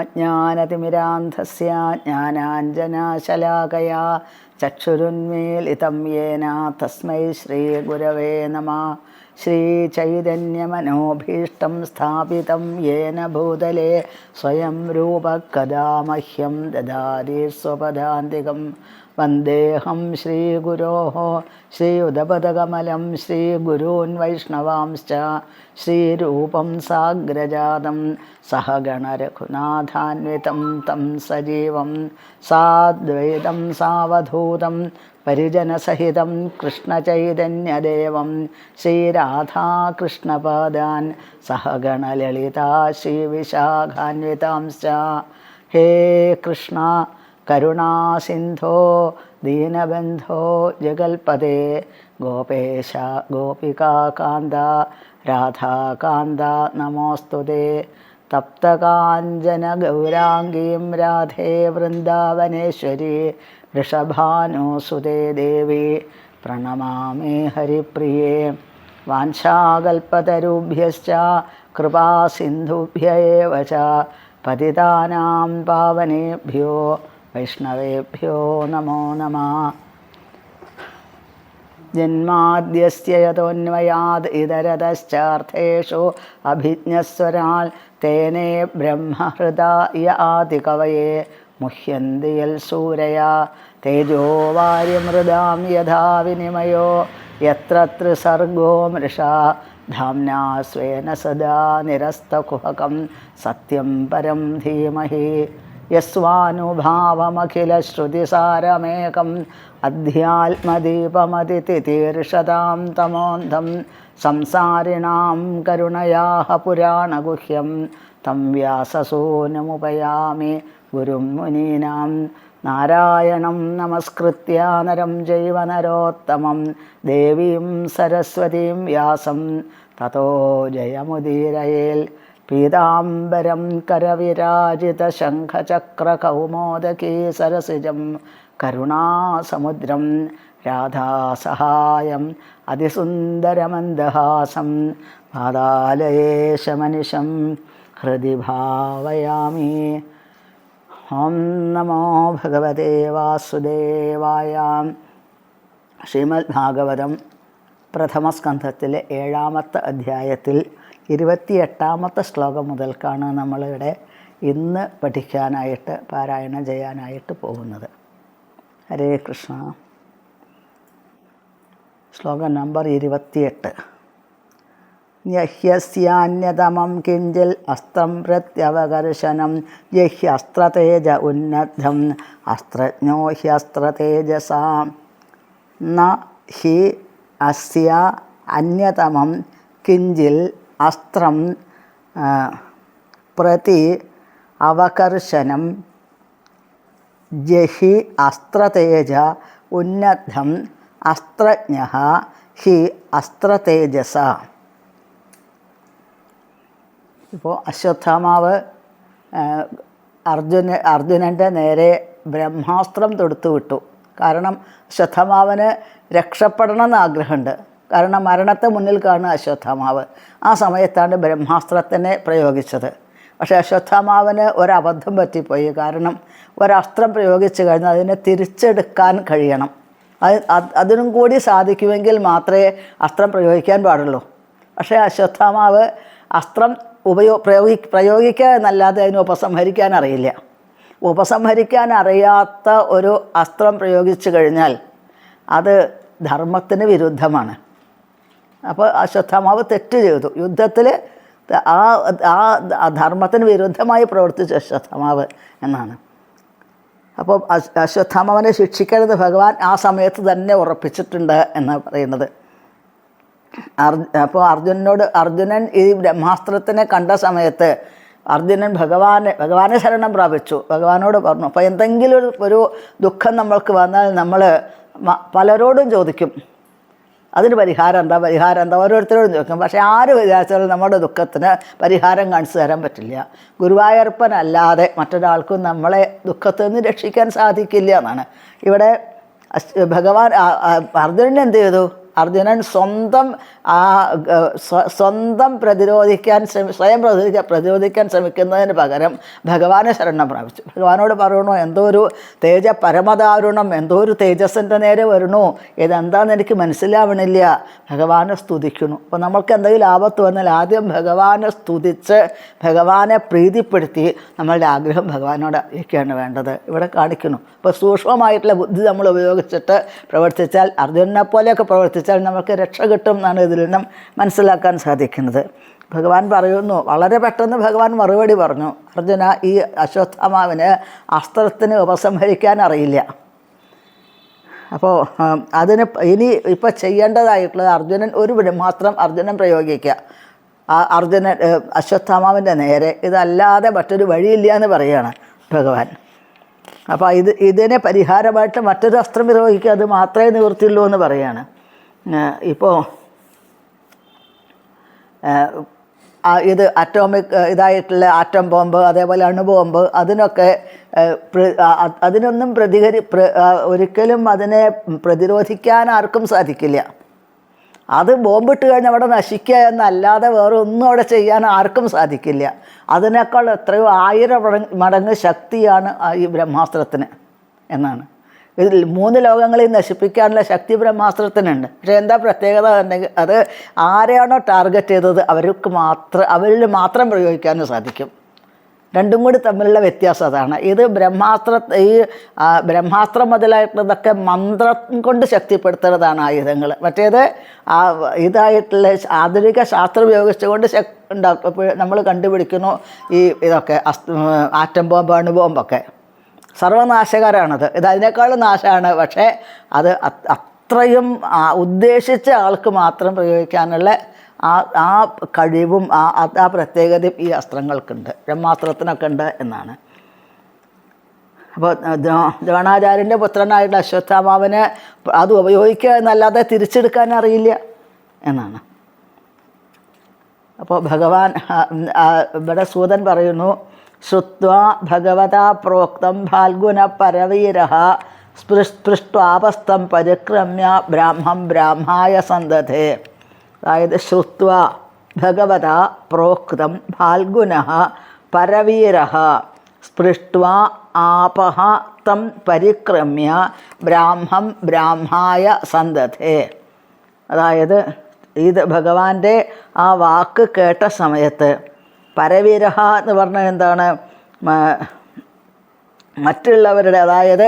അജ്ഞാനതിമിരാന്ധസ്യ ജ്ഞാനാഞ്ജനശലാകയാ ചക്ഷുരുന്മീലിതം യേന തസ്മൈ ശ്രീഗുരവേ നമഃ. ശ്രീചൈതന്യമനോഭീഷ്ടം സ്ഥാപിതം യേന ഭൂതലേ സ്വയം രൂപ കദാ മഹ്യം ദദാതി സ്വപദാന്തികം. വന്ദേഹം ശ്രീഗുരോः ശ്രീയുതപദകമലം ശ്രീഗുരൂन् വൈഷ്ണവാംശ്ച ശ്രീരൂപം സാഗ്രജാതം സഹഗണരഘുനാഥാന്വിതം തം സജീവം സാദ്വൈതം സാവധൂതം പരിജനസഹിതം കൃഷ്ണചൈതന്യദേവം ശ്രീരാധാകൃഷ്ണപാദാൻ സഹഗണലളിതാ ശ്രീവിശാഖാന്വിതാംശ്ച. ഹേ കൃഷ്ണ കരുണാസിന്ധോ ദീനബന്ധോ ജഗൽപദേ ഗോപേശ ഗോപികാകാന്ത രാധാകാന്ത നമോസ്തുതേ. തപ്തകാഞ്ചന ഗൗരാംഗീം രാധേ വൃന്ദാവനേശ്വരി വൃഷഭാനുസുതേ ദേവി പ്രണമാമി ഹരിപ്രിയേ. വാഞ്ചാകൽപതരുഭ്യശ്ച കൃപാസിന്ധുഭ്യ ഏവ ച പതിതാനാം പാവനേഭ്യോ വൈഷ്ണവേഭ്യോ നമോ നമഃ. ജന്മാദ്യസ്യ യതോന്വയാദ് ഇതരതശ്ചാർത്ഥേഷു അഭിജ്ഞസ്വരാൽ തേനേ ബ്രഹ്മഹൃദായ ആദികവയേ മുഹ്യന്തി യൽ സൂരയാ. തേജോ വാര്യമൃദാം യഥാ വിനിമയോ യത്ര ത്രിസർഗോ മൃഷാ ധാംനാ സ്വേന സദാ നിരസ്തകുഹകം സത്യം പരം ധീമഹി. യസ്വാനുഭാവമഖിലശ്രുതിസാരമേകം അധ്യാത്മദീപമതിതിതീർഷതാം തമോന്ധം സംസാരിണാം കരുണയാഃ പുരാണഗുഹ്യം തം വ്യാസസൂനുമുപയാമി ഗുരും മുനീനാം. നാരായണം നമസ്കൃത്യ നരം ചൈവ നരോത്തമം ദേവീം സരസ്വതീം വ്യാസം തതോ ജയമുദീരയേൽ. പീതാംബരം കരവിരാജിതശംഖചക്രകൗമോദകീ സരസിജം കരുണാസമുദ്രം രാധാസഹായം അതിസുന്ദരമന്ദഹാസം പാതാലയേശമനിശം ഹൃദി ഭാവയാമി. ഓം നമോ ഭഗവതേ വാസുദേവായ. ശ്രീമദ് ഭാഗവതം പ്രഥമസ്കന്ധത്തിലെ 7-ാമത്തെ അധ്യായത്തിൽ 28-ാമത്തെ ശ്ലോകം മുതൽക്കാണ് നമ്മളിവിടെ ഇന്ന് പഠിക്കാനായിട്ട് പാരായണം ചെയ്യാനായിട്ട് പോകുന്നത്. ഹരേ കൃഷ്ണ. ശ്ലോകം നമ്പർ 28. യഹ്യസ്യാന്യതമം കിഞ്ചിൽ അസ്ത്രം പ്രത്യവകർഷണം യഹ്യസ്ത്രതേജ ഉന്നദ്ധം അസ്ത്രജ്ഞോ ഹ്യസ്ത്രതേജസാ. ന ഹി അസ്യ അന്യതമം കിഞ്ചിൽ അസ്ത്രം പ്രതി അവകർഷണം ജഹി അസ്ത്രതേജ ഉന്നദ്ധം അസ്ത്രജ്ഞഃ ഹി അസ്ത്രതേജസ. ഇപ്പോൾ അശ്വത്ഥാമാവ് അർജുനൻ്റെ നേരെ ബ്രഹ്മാസ്ത്രം തൊടുത്തു വിട്ടു. കാരണം അശ്വത്ഥാമാവിന് രക്ഷപ്പെടണമെന്ന് ആഗ്രഹമുണ്ട്. കാരണം മരണത്തെ മുന്നിൽ കാണുന്ന അശ്വത്ഥാമാവ്. ആ സമയത്താണ് ബ്രഹ്മാസ്ത്രത്തിനെ പ്രയോഗിച്ചത്. പക്ഷേ അശ്വത്ഥാമാവിന് ഒരബദ്ധം പറ്റിപ്പോയി. കാരണം ഒരസ്ത്രം പ്രയോഗിച്ചു കഴിഞ്ഞാൽ അതിനെ തിരിച്ചെടുക്കാൻ കഴിയണം. അതിനും കൂടി സാധിക്കുമെങ്കിൽ മാത്രമേ അസ്ത്രം പ്രയോഗിക്കാൻ പാടുള്ളൂ. പക്ഷേ അശ്വത്ഥാമാവ് അസ്ത്രം പ്രയോഗിക്കുക എന്നല്ലാതെ അതിനെ ഉപസംഹരിക്കാൻ അറിയില്ല. ഉപസംഹരിക്കാൻ അറിയാത്ത ഒരു അസ്ത്രം പ്രയോഗിച്ചു കഴിഞ്ഞാൽ അത് ധർമ്മത്തിന് വിരുദ്ധമാണ്. അപ്പോൾ അശ്വത്ഥാമാവ് തെറ്റ് ചെയ്തു. യുദ്ധത്തിൽ ആ ധർമ്മത്തിന് വിരുദ്ധമായി പ്രവർത്തിച്ച അശ്വത്ഥാമാവ് എന്നാണ്. അപ്പോൾ അശ്വത്ഥാമാവിനെ ശിക്ഷിക്കരുത് ഭഗവാൻ ആ സമയത്ത് തന്നെ ഉറപ്പിച്ചിട്ടുണ്ട് എന്നാണ് പറയുന്നത്. അപ്പോൾ അർജുനൻ ഈ ബ്രഹ്മാസ്ത്രത്തിനെ കണ്ട സമയത്ത് അർജുനൻ ഭഗവാനെ ശരണം പ്രാപിച്ചു. ഭഗവാനോട് പറഞ്ഞു, അപ്പോൾ എന്തെങ്കിലും ഒരു ദുഃഖം നമ്മൾക്ക് വന്നാൽ നമ്മൾ പലരോടും ചോദിക്കും, അതിന് പരിഹാരം എന്താ ഓരോരുത്തരോടും ചോദിക്കും. പക്ഷേ ആര് വിചാരിച്ചാലും നമ്മുടെ ദുഃഖത്തിന് പരിഹാരം കാണിച്ചു തരാൻ പറ്റില്ല. ഗുരുവായൂരപ്പനല്ലാതെ മറ്റൊരാൾക്കും നമ്മളെ ദുഃഖത്തിൽ നിന്ന് രക്ഷിക്കാൻ സാധിക്കില്ല എന്നാണ്. ഇവിടെ ഭഗവാൻ അർജുനൻ എന്ത് ചെയ്തു? അർജുനൻ സ്വന്തം സ്വയം പ്രതിരോധിക്കാൻ ശ്രമിക്കുന്നതിന് പകരം ഭഗവാനെ ശരണം പ്രാപിച്ചു. ഭഗവാനോട് പറയണു, എന്തോ ഒരു പരമദാരുണം, എന്തോ ഒരു തേജസ്സിൻ്റെ നേരെ വരണു, ഇതെന്താണെന്ന് എനിക്ക് മനസ്സിലാവണില്ല. ഭഗവാനെ സ്തുതിക്കുന്നു. അപ്പോൾ നമ്മൾക്ക് എന്തെങ്കിലും ആപത്ത് വന്നാൽ ആദ്യം ഭഗവാനെ സ്തുതിച്ച് ഭഗവാനെ പ്രീതിപ്പെടുത്തി നമ്മളുടെ ആഗ്രഹം ഭഗവാനോട് അറിയിക്കുകയാണ് വേണ്ടത്. ഇവിടെ കാണിക്കുന്നു. അപ്പോൾ സൂക്ഷ്മമായിട്ടുള്ള ബുദ്ധി നമ്മൾ ഉപയോഗിച്ചിട്ട് പ്രവർത്തിച്ചാൽ, അർജുനനെ പോലെയൊക്കെ പ്രവർത്തിച്ചാൽ നമുക്ക് രക്ഷ കിട്ടും എന്നാണ് ഇതിൽ നിന്നും മനസ്സിലാക്കാൻ സാധിക്കുന്നത്. ഭഗവാൻ പറയുന്നു, വളരെ പെട്ടെന്ന് ഭഗവാൻ മറുപടി പറഞ്ഞു, അർജുന, ഈ അശ്വത്ഥാമാവിന് അസ്ത്രത്തിന് ഉപസംഹരിക്കാൻ അറിയില്ല. അപ്പോൾ അതിന് ഇപ്പോൾ ചെയ്യേണ്ടതായിട്ടുള്ളത് ഒരു ബ്രഹ്മാസ്ത്രം അർജുനൻ പ്രയോഗിക്കുക. അശ്വത്ഥാമാവിൻ്റെ നേരെ. ഇതല്ലാതെ മറ്റൊരു വഴിയില്ല എന്ന് പറയുകയാണ് ഭഗവാൻ. അപ്പോൾ ഇതിനെ പരിഹാരമായിട്ട് മറ്റൊരു അസ്ത്രം പ്രയോഗിക്കുക, അത് മാത്രമേ നിവൃത്തിയുള്ളൂ എന്ന് പറയുകയാണ്. ഇപ്പോൾ ഇത് അറ്റോമിക് ആറ്റം ബോംബ്, അതേപോലെ അണുബോംബ്, അതിനൊന്നും ഒരിക്കലും അതിനെ പ്രതിരോധിക്കാൻ ആർക്കും സാധിക്കില്ല. അത് ബോംബിട്ട് കഴിഞ്ഞ് അവിടെ നശിക്കുക എന്നല്ലാതെ വേറെ ഒന്നും അവിടെ ചെയ്യാൻ ആർക്കും സാധിക്കില്ല. അതിനേക്കാൾ എത്രയോ 1000 മടങ്ങ് ശക്തിയാണ് ഈ ബ്രഹ്മാസ്ത്രത്തിന് എന്നാണ്. ഇതിൽ 3 ലോകങ്ങളിൽ നശിപ്പിക്കാനുള്ള ശക്തി ബ്രഹ്മാസ്ത്രത്തിനുണ്ട്. പക്ഷേ എന്താ പ്രത്യേകത ഉണ്ടെങ്കിൽ അത് ആരെയാണോ ടാർഗറ്റ് ചെയ്തത് അവരിൽ മാത്രം പ്രയോഗിക്കാനും സാധിക്കും. രണ്ടും കൂടി തമ്മിലുള്ള വ്യത്യാസം അതാണ്. ഇത് ബ്രഹ്മാസ്ത്രം മുതലായിട്ടുള്ളതൊക്കെ മന്ത്രം കൊണ്ട് ശക്തിപ്പെടുത്തുന്നതാണ് ആയുധങ്ങൾ. മറ്റേത് ഇതായിട്ടുള്ള ആധുനിക ശാസ്ത്രം ഉപയോഗിച്ചുകൊണ്ട് നമ്മൾ കണ്ടുപിടിക്കുന്നു ഇതൊക്കെ ആറ്റം ബോംബ്, അണുബോംബൊക്കെ സർവനാശകരാണത്. അതിനേക്കാളും നാശമാണ്. പക്ഷേ അത് അത്രയും ഉദ്ദേശിച്ച ആൾക്ക് മാത്രം പ്രയോഗിക്കാനുള്ള ആ കഴിവും ആ പ്രത്യേകതയും ഈ അസ്ത്രങ്ങൾക്കുണ്ട്, ബ്രഹ്മാസ്ത്രത്തിനൊക്കെ ഉണ്ട് എന്നാണ്. അപ്പോൾ ദ്രോണാചാര്യൻ്റെ പുത്രനായിട്ട് അശ്വത്ഥാമാവിന് അത് ഉപയോഗിക്കുക എന്നല്ലാതെ തിരിച്ചെടുക്കാൻ അറിയില്ല എന്നാണ്. അപ്പോൾ ഭഗവാൻ ഇവിടെ സൂതൻ പറയുന്നു, ശ്രുത്വാ ഭഗവതാ പ്രോക്തം ഫാൽഗുന പരവീരഃ സ്പൃഷ്ട്വാപസ്ഥം പരിക്രമ്യ ബ്രാഹ്മം ബ്രാഹ്മായ സന്തതേ. അതായത് ശ്രുത്വ ഭഗവതാ പ്രോക്തം ഫാൽഗുനഃ പരവീരഃ സ്പൃഷ്ട്വാ ആപഃ തം പരിക്രമ്യ ബ്രാഹ്മം ബ്രാഹ്മായ സന്തതേ. അതായത് ഇത് ഭഗവാന്റെ ആ വാക്ക് കേട്ട സമയത്ത്, പരവീരഃ എന്ന് പറഞ്ഞാൽ എന്താണ്? മറ്റുള്ളവരുടെ, അതായത്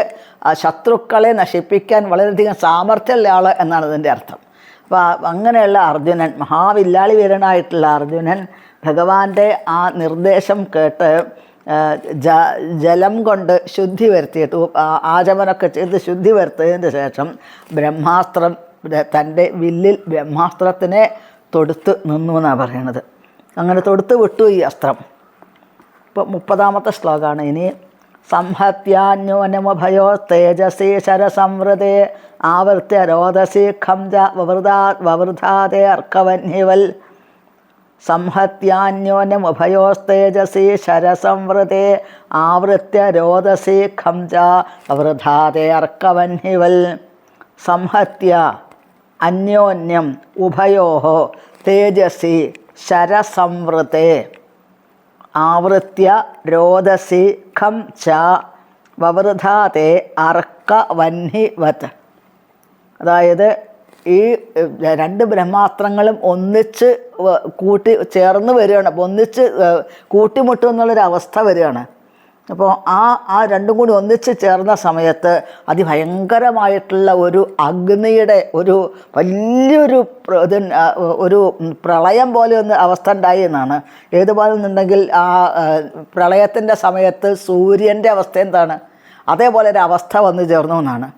ശത്രുക്കളെ നശിപ്പിക്കാൻ വളരെയധികം സാമർഥ്യമുള്ള ആൾ എന്നാണ് ഇതിൻ്റെ അർത്ഥം. അപ്പോൾ അങ്ങനെയുള്ള അർജുനൻ, മഹാവില്ലാളി വീരനായിട്ടുള്ള അർജുനൻ ഭഗവാന്റെ ആ നിർദ്ദേശം കേട്ട് ജലം കൊണ്ട് ശുദ്ധി വരുത്തിയിട്ട് ആചമനമൊക്കെ ചെയ്ത് ശുദ്ധി വരുത്തിയതിന് ശേഷം ബ്രഹ്മാസ്ത്രം, തൻ്റെ വില്ലിൽ ബ്രഹ്മാസ്ത്രത്തിനെ തൊടുത്ത് നിന്നു എന്നാണ് പറയണത്. അങ്ങനെ തൊടുത്ത് വിട്ടു ഈ അസ്ത്രം. ഇപ്പോൾ 30ാമത്തെ ശ്ലോകമാണ് ഇനി. സംഹത്യാന്യോനമുഭയോ തേജസി ശരസംവൃതേ ആവൃത്യ രോദസി ഖംജ വവൃധാതേ അർക്കവന്യവൽ. സംഹത്യാന്യോനമുഭയോസ്തേജസി ശരസംവൃതേ ആവൃത്യ രോദസി ഖംജ വവൃധാതേ അർക്കവന്യവൽ. സംഹത്യ അന്യോന്യം ഉഭയോഃ തേജസി ശരസംവൃതേ ആവൃത്യ രോദസി ഖം ച വവൃധാതേ അർക്കവന്ഹിവത്. അതായത് ഈ 2 ബ്രഹ്മാസ്ത്രങ്ങളും ഒന്നിച്ച് ചേർന്ന് വരികയാണ്. അപ്പോൾ ഒന്നിച്ച് കൂട്ടിമുട്ടും എന്നുള്ളൊരവസ്ഥ വരികയാണ്. അപ്പോൾ ആ രണ്ടും കൂടി ഒന്നിച്ച് ചേർന്ന സമയത്ത് അതിഭയങ്കരമായിട്ടുള്ള ഒരു അഗ്നിയുടെ വലിയൊരു ഒരു പ്രളയം പോലെ ഒന്ന് അവസ്ഥ ഉണ്ടായി എന്നാണ്. ഏതുപോലെ എന്നുണ്ടെങ്കിൽ ആ പ്രളയത്തിൻ്റെ സമയത്ത് സൂര്യൻ്റെ അവസ്ഥ എന്താണ്, അതേപോലെ ഒരു അവസ്ഥ വന്നു ചേർന്നു എന്നാണ്.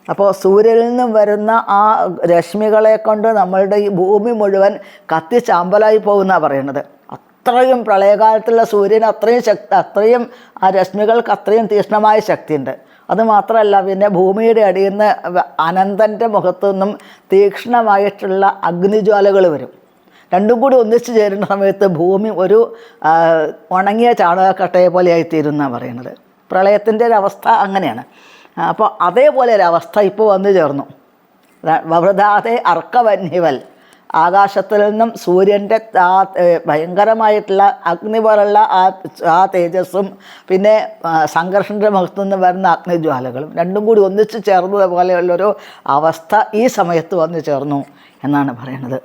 അപ്പോൾ സൂര്യനിൽ നിന്നും വരുന്ന ആ രശ്മികളെ കൊണ്ട് നമ്മളുടെ ഈ ഭൂമി മുഴുവൻ കത്തിച്ചാമ്പലായി പോകുന്നതാണ് പറയുന്നത്. അത്രയും പ്രളയകാലത്തുള്ള സൂര്യന് അത്രയും ആ രശ്മികൾക്ക് അത്രയും തീക്ഷ്ണമായ ശക്തിയുണ്ട്. അതുമാത്രമല്ല, പിന്നെ ഭൂമിയുടെ അടിയിൽ നിന്ന് അനന്തൻ്റെ മുഖത്തു നിന്നും തീക്ഷ്ണമായിട്ടുള്ള അഗ്നിജ്വാലകൾ വരും. രണ്ടും കൂടി ഒന്നിച്ചു ചേരുന്ന സമയത്ത് ഭൂമി ഒരു ഉണങ്ങിയ ചാണകക്കട്ടയെ പോലെയായിത്തീരുന്നാണ് പറയുന്നത്. പ്രളയത്തിൻ്റെ ഒരവസ്ഥ അങ്ങനെയാണ്. അപ്പോൾ അതേപോലെ ഒരവസ്ഥ ഇപ്പോൾ വന്നു ചേർന്നു. വവൃതാതെ അർക്കവന്യവൽ, ആകാശത്തിൽ നിന്നും സൂര്യൻ്റെ ആ ഭയങ്കരമായിട്ടുള്ള അഗ്നി പോലുള്ള ആ തേജസ്സും പിന്നെ സംഘർഷൻ്റെ മുഖത്തു നിന്ന് വരുന്ന അഗ്നിജ്വാലകളും രണ്ടും കൂടി ഒന്നിച്ചു ചേർന്നത് പോലെയുള്ളൊരു അവസ്ഥ ഈ സമയത്ത് വന്നു ചേർന്നു എന്നാണ് പറയുന്നത്.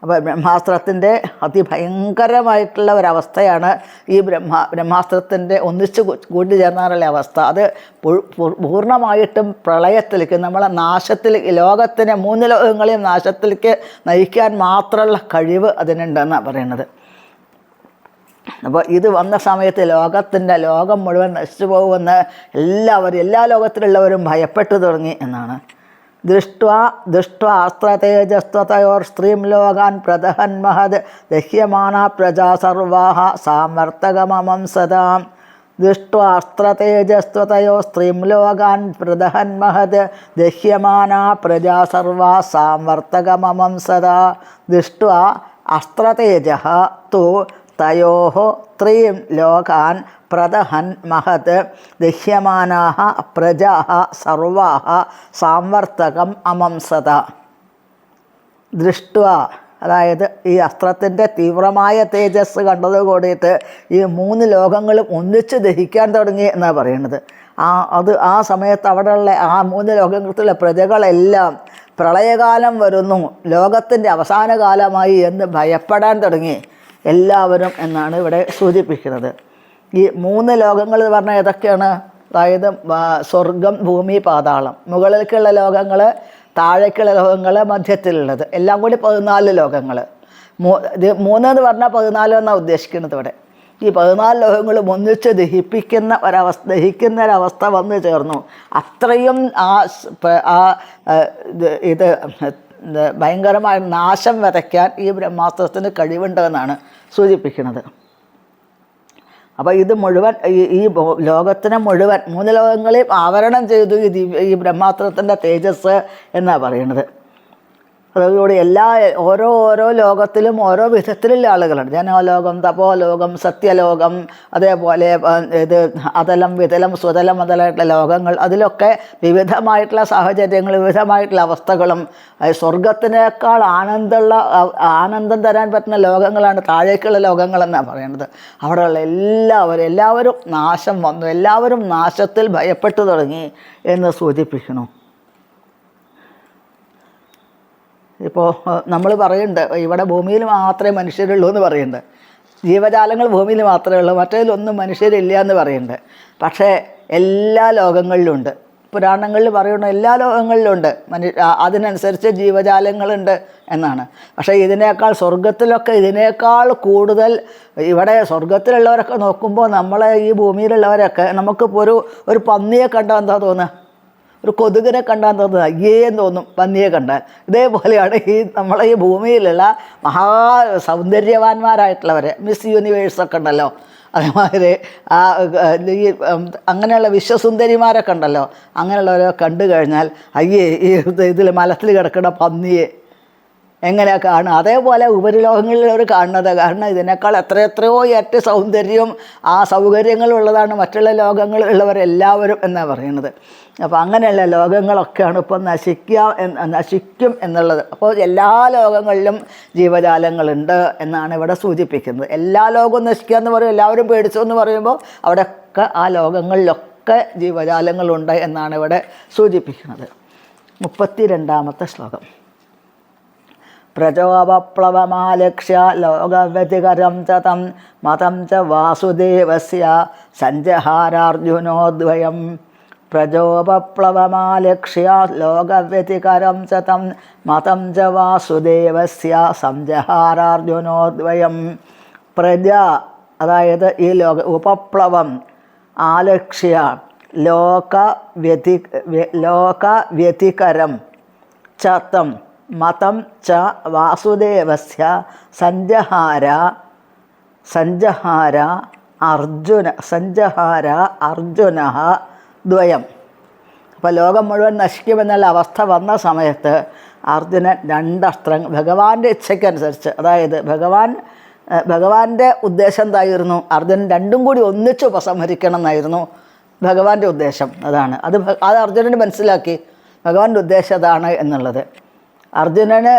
അപ്പോൾ ബ്രഹ്മാസ്ത്രത്തിൻ്റെ അതിഭയങ്കരമായിട്ടുള്ള ഒരവസ്ഥയാണ് ഈ ബ്രഹ്മാസ്ത്രത്തിൻ്റെ ഒന്നിച്ച് കൂട്ടിച്ചേർന്നാലുള്ള അവസ്ഥ. അത് പൂർണ്ണമായിട്ടും പ്രളയത്തിലേക്ക്, നമ്മളെ നാശത്തിലേക്ക്, ലോകത്തിനെ 3 ലോകങ്ങളെയും നാശത്തിലേക്ക് നയിക്കാൻ മാത്രമുള്ള കഴിവ് അതിനുണ്ടെന്നാണ് പറയുന്നത്. അപ്പോൾ ഇത് വന്ന സമയത്ത് ലോകം മുഴുവൻ നശിച്ചു പോകുമെന്ന് എല്ലാ ലോകത്തിലുള്ളവരും ഭയപ്പെട്ടു തുടങ്ങി എന്നാണ്. ദൃഷ്ട്വാസ്ത്രതേജസ്വതയോർ സ്ത്രീം ലോകാൻ പ്രദഹൻ മഹത് ദഹ്യമാന പ്രജാ സർവാഹ സാമർത്തകമമം സദാം. ദൃഷ്ട്വാസ്ത്രതേജസ്വതയോ സ്ത്രീം ലോകാൻ പ്രദഹൻ മഹത് ദഹ്യമാന പ്രജാ സർവാ സാമർത്തകമമം സദാ. ദൃഷ്ട്വാ അസ്ത്രതേജഃ തു തയോഃ ത്രീം ലോകാൻ പ്രദഹൻ മഹത് ദഹ്യമാനാഃ പ്രജാഃ സർവാഃ സാംവർത്തകം അമംസത. ദൃഷ്ട്വാ, അതായത് ഈ അസ്ത്രത്തിൻ്റെ തീവ്രമായ തേജസ് കണ്ടത് കൂടിയിട്ട് ഈ 3 ലോകങ്ങളും ഒന്നിച്ച് ദഹിക്കാൻ തുടങ്ങി എന്നാണ് പറയുന്നത്. ആ സമയത്ത് അവിടെയുള്ള ആ 3 ലോകങ്ങളിലെ പ്രജകളെല്ലാം പ്രളയകാലം വരുന്നു, ലോകത്തിൻ്റെ അവസാന കാലമായി എന്ന് ഭയപ്പെടാൻ തുടങ്ങി എല്ലാവരും എന്നാണ് ഇവിടെ സൂചിപ്പിക്കുന്നത്. ഈ 3 ലോകങ്ങൾ എന്ന് പറഞ്ഞാൽ ഏതൊക്കെയാണ്? അതായത് സ്വർഗം, ഭൂമി, പാതാളം. മുകളിലേക്കുള്ള ലോകങ്ങൾ, താഴേക്കുള്ള ലോകങ്ങൾ, മധ്യത്തിലുള്ളത് എല്ലാം കൂടി 14 ലോകങ്ങൾ. 3 എന്ന് പറഞ്ഞാൽ 14 എന്നാണ് ഉദ്ദേശിക്കുന്നത് ഇവിടെ. ഈ 14 ലോകങ്ങളും ഒന്നിച്ച് ദഹിക്കുന്ന ഒരവസ്ഥ വന്നു ചേർന്നു. അത്രയും ഇത് ഭയങ്കരമായ നാശം വിതയ്ക്കാൻ ഈ ബ്രഹ്മാസ്ത്രത്തിന് കഴിവുണ്ടെന്നാണ് സൂചിപ്പിക്കുന്നത്. അപ്പോൾ ഇത് മുഴുവൻ ഈ ലോകത്തിനെ മുഴുവൻ 3 ലോകങ്ങളെയും ആവരണം ചെയ്തു ഈ ബ്രഹ്മാസ്ത്രത്തിൻ്റെ തേജസ് എന്നാണ് പറയുന്നത്. അതോടുകൂടി ഓരോ ലോകത്തിലും ഓരോ വിധത്തിലുള്ള ആളുകളുണ്ട്. ജനലോകം, തപോലോകം, സത്യലോകം, അതേപോലെ ഇത് അതലം, വിതലം, സുതലം മുതലായിട്ടുള്ള ലോകങ്ങൾ. അതിലൊക്കെ വിവിധമായിട്ടുള്ള സാഹചര്യങ്ങൾ, വിവിധമായിട്ടുള്ള അവസ്ഥകളും, സ്വർഗത്തിനേക്കാൾ ആനന്ദം തരാൻ പറ്റുന്ന ലോകങ്ങളാണ് താഴേക്കുള്ള ലോകങ്ങളെന്നാണ് പറയുന്നത്. അവിടെയുള്ള എല്ലാവരും നാശം വന്നു, എല്ലാവരും നാശത്തിൽ ഭയപ്പെട്ടു തുടങ്ങി എന്ന് സൂചിപ്പിക്കുന്നു. ഇപ്പോൾ നമ്മൾ പറയുന്നുണ്ട് ഇവിടെ ഭൂമിയിൽ മാത്രമേ മനുഷ്യരുള്ളൂ എന്ന് പറയുന്നുണ്ട്. ജീവജാലങ്ങൾ ഭൂമിയിൽ മാത്രമേ ഉള്ളൂ, മറ്റേതിലൊന്നും മനുഷ്യരില്ല എന്ന് പറയുന്നുണ്ട്. പക്ഷേ എല്ലാ ലോകങ്ങളിലും ഉണ്ട്. പുരാണങ്ങളിൽ പറയുന്ന എല്ലാ ലോകങ്ങളിലും ഉണ്ട്. അതിനനുസരിച്ച് ജീവജാലങ്ങളുണ്ട് എന്നാണ്. പക്ഷേ സ്വർഗത്തിലൊക്കെ ഇതിനേക്കാൾ കൂടുതൽ ഇവിടെ സ്വർഗത്തിലുള്ളവരൊക്കെ നോക്കുമ്പോൾ നമ്മളെ ഈ ഭൂമിയിലുള്ളവരൊക്കെ നമുക്കിപ്പോൾ ഒരു പന്നിയെ കണ്ടാൽ എന്താ തോന്നുക? ഒരു കൊതുകിനെ കണ്ടാൽ തോന്നുന്നത് അയ്യേന്ന് തോന്നും പന്നിയെ കണ്ടാൽ. ഇതേപോലെയാണ് നമ്മളെ ഈ ഭൂമിയിലുള്ള സൗന്ദര്യവാന്മാരായിട്ടുള്ളവർ, മിസ് യൂണിവേഴ്സൊക്കെ ഉണ്ടല്ലോ, അതേമാതിരി അങ്ങനെയുള്ള വിശ്വസുന്ദരിമാരൊക്കെ ഉണ്ടല്ലോ, അങ്ങനെയുള്ളവരെ കണ്ടു കഴിഞ്ഞാൽ അയ്യേ ഇതിൽ മലത്തിൽ കിടക്കുന്ന പന്നിയെ എങ്ങനെയാണ് കാണുക? അതേപോലെ ഉപരിലോകങ്ങളിലവർ കാണുന്നത്. കാരണം ഇതിനേക്കാൾ എത്രയോ ഇരട്ടി സൗന്ദര്യവും ആ സൗകര്യങ്ങളുള്ളതാണ് മറ്റുള്ള ലോകങ്ങളിലുള്ളവരെല്ലാവരും എന്നാണ് പറയുന്നത്. അപ്പോൾ അങ്ങനെയുള്ള ലോകങ്ങളൊക്കെയാണ് ഇപ്പോൾ നശിക്കും എന്നുള്ളത്. അപ്പോൾ എല്ലാ ലോകങ്ങളിലും ജീവജാലങ്ങളുണ്ട് എന്നാണ് ഇവിടെ സൂചിപ്പിക്കുന്നത്. എല്ലാ ലോകവും നശിക്കുക എന്ന് പറയും, എല്ലാവരും പേടിച്ചു എന്ന് പറയുമ്പോൾ അവിടെയൊക്കെ ആ ലോകങ്ങളിലൊക്കെ ജീവജാലങ്ങളുണ്ട് എന്നാണ് ഇവിടെ സൂചിപ്പിക്കുന്നത്. 32-ാമത്തെ ശ്ലോകം. പ്രജോപപ്ലവമാലക്ഷ്യ ലോകവ്യതികരം ച തം മതം ച വാസുദേവസ്യ സഞ്ജഹാരാർജുനോദ്വയം. പ്രജോപപ്ലവമാലക്ഷ്യ ലോകവ്യതികരം ച തം മതം ച വാസുദേവസ്യ സഞ്ജഹാരാർജുനോദ്വയം. പ്രജ, അതായത് ഈ ഉപപ്ലവം, ആലക്ഷ്യ ലോകവ്യതികരം ച തം മതം ച വാസുദേവസ്യ സഞ്ജഹാര അർജുന ദ്വയം. അപ്പോൾ ലോകം മുഴുവൻ നശിക്കുമെന്നുള്ള അവസ്ഥ വന്ന സമയത്ത് അർജുനൻ 2 അസ്ത്രങ്ങൾ ഭഗവാന്റെ ഇച്ഛയ്ക്കനുസരിച്ച്, അതായത് ഭഗവാന്റെ ഉദ്ദേശം എന്തായിരുന്നു? അർജുനൻ 2ഉം കൂടി ഒന്നിച്ച് ഉപസംഹരിക്കണം എന്നായിരുന്നു ഭഗവാന്റെ ഉദ്ദേശം. അത് അർജുനന് മനസ്സിലാക്കി. ഭഗവാന്റെ ഉദ്ദേശം അതാണ് എന്നുള്ളത്. അർജുനന്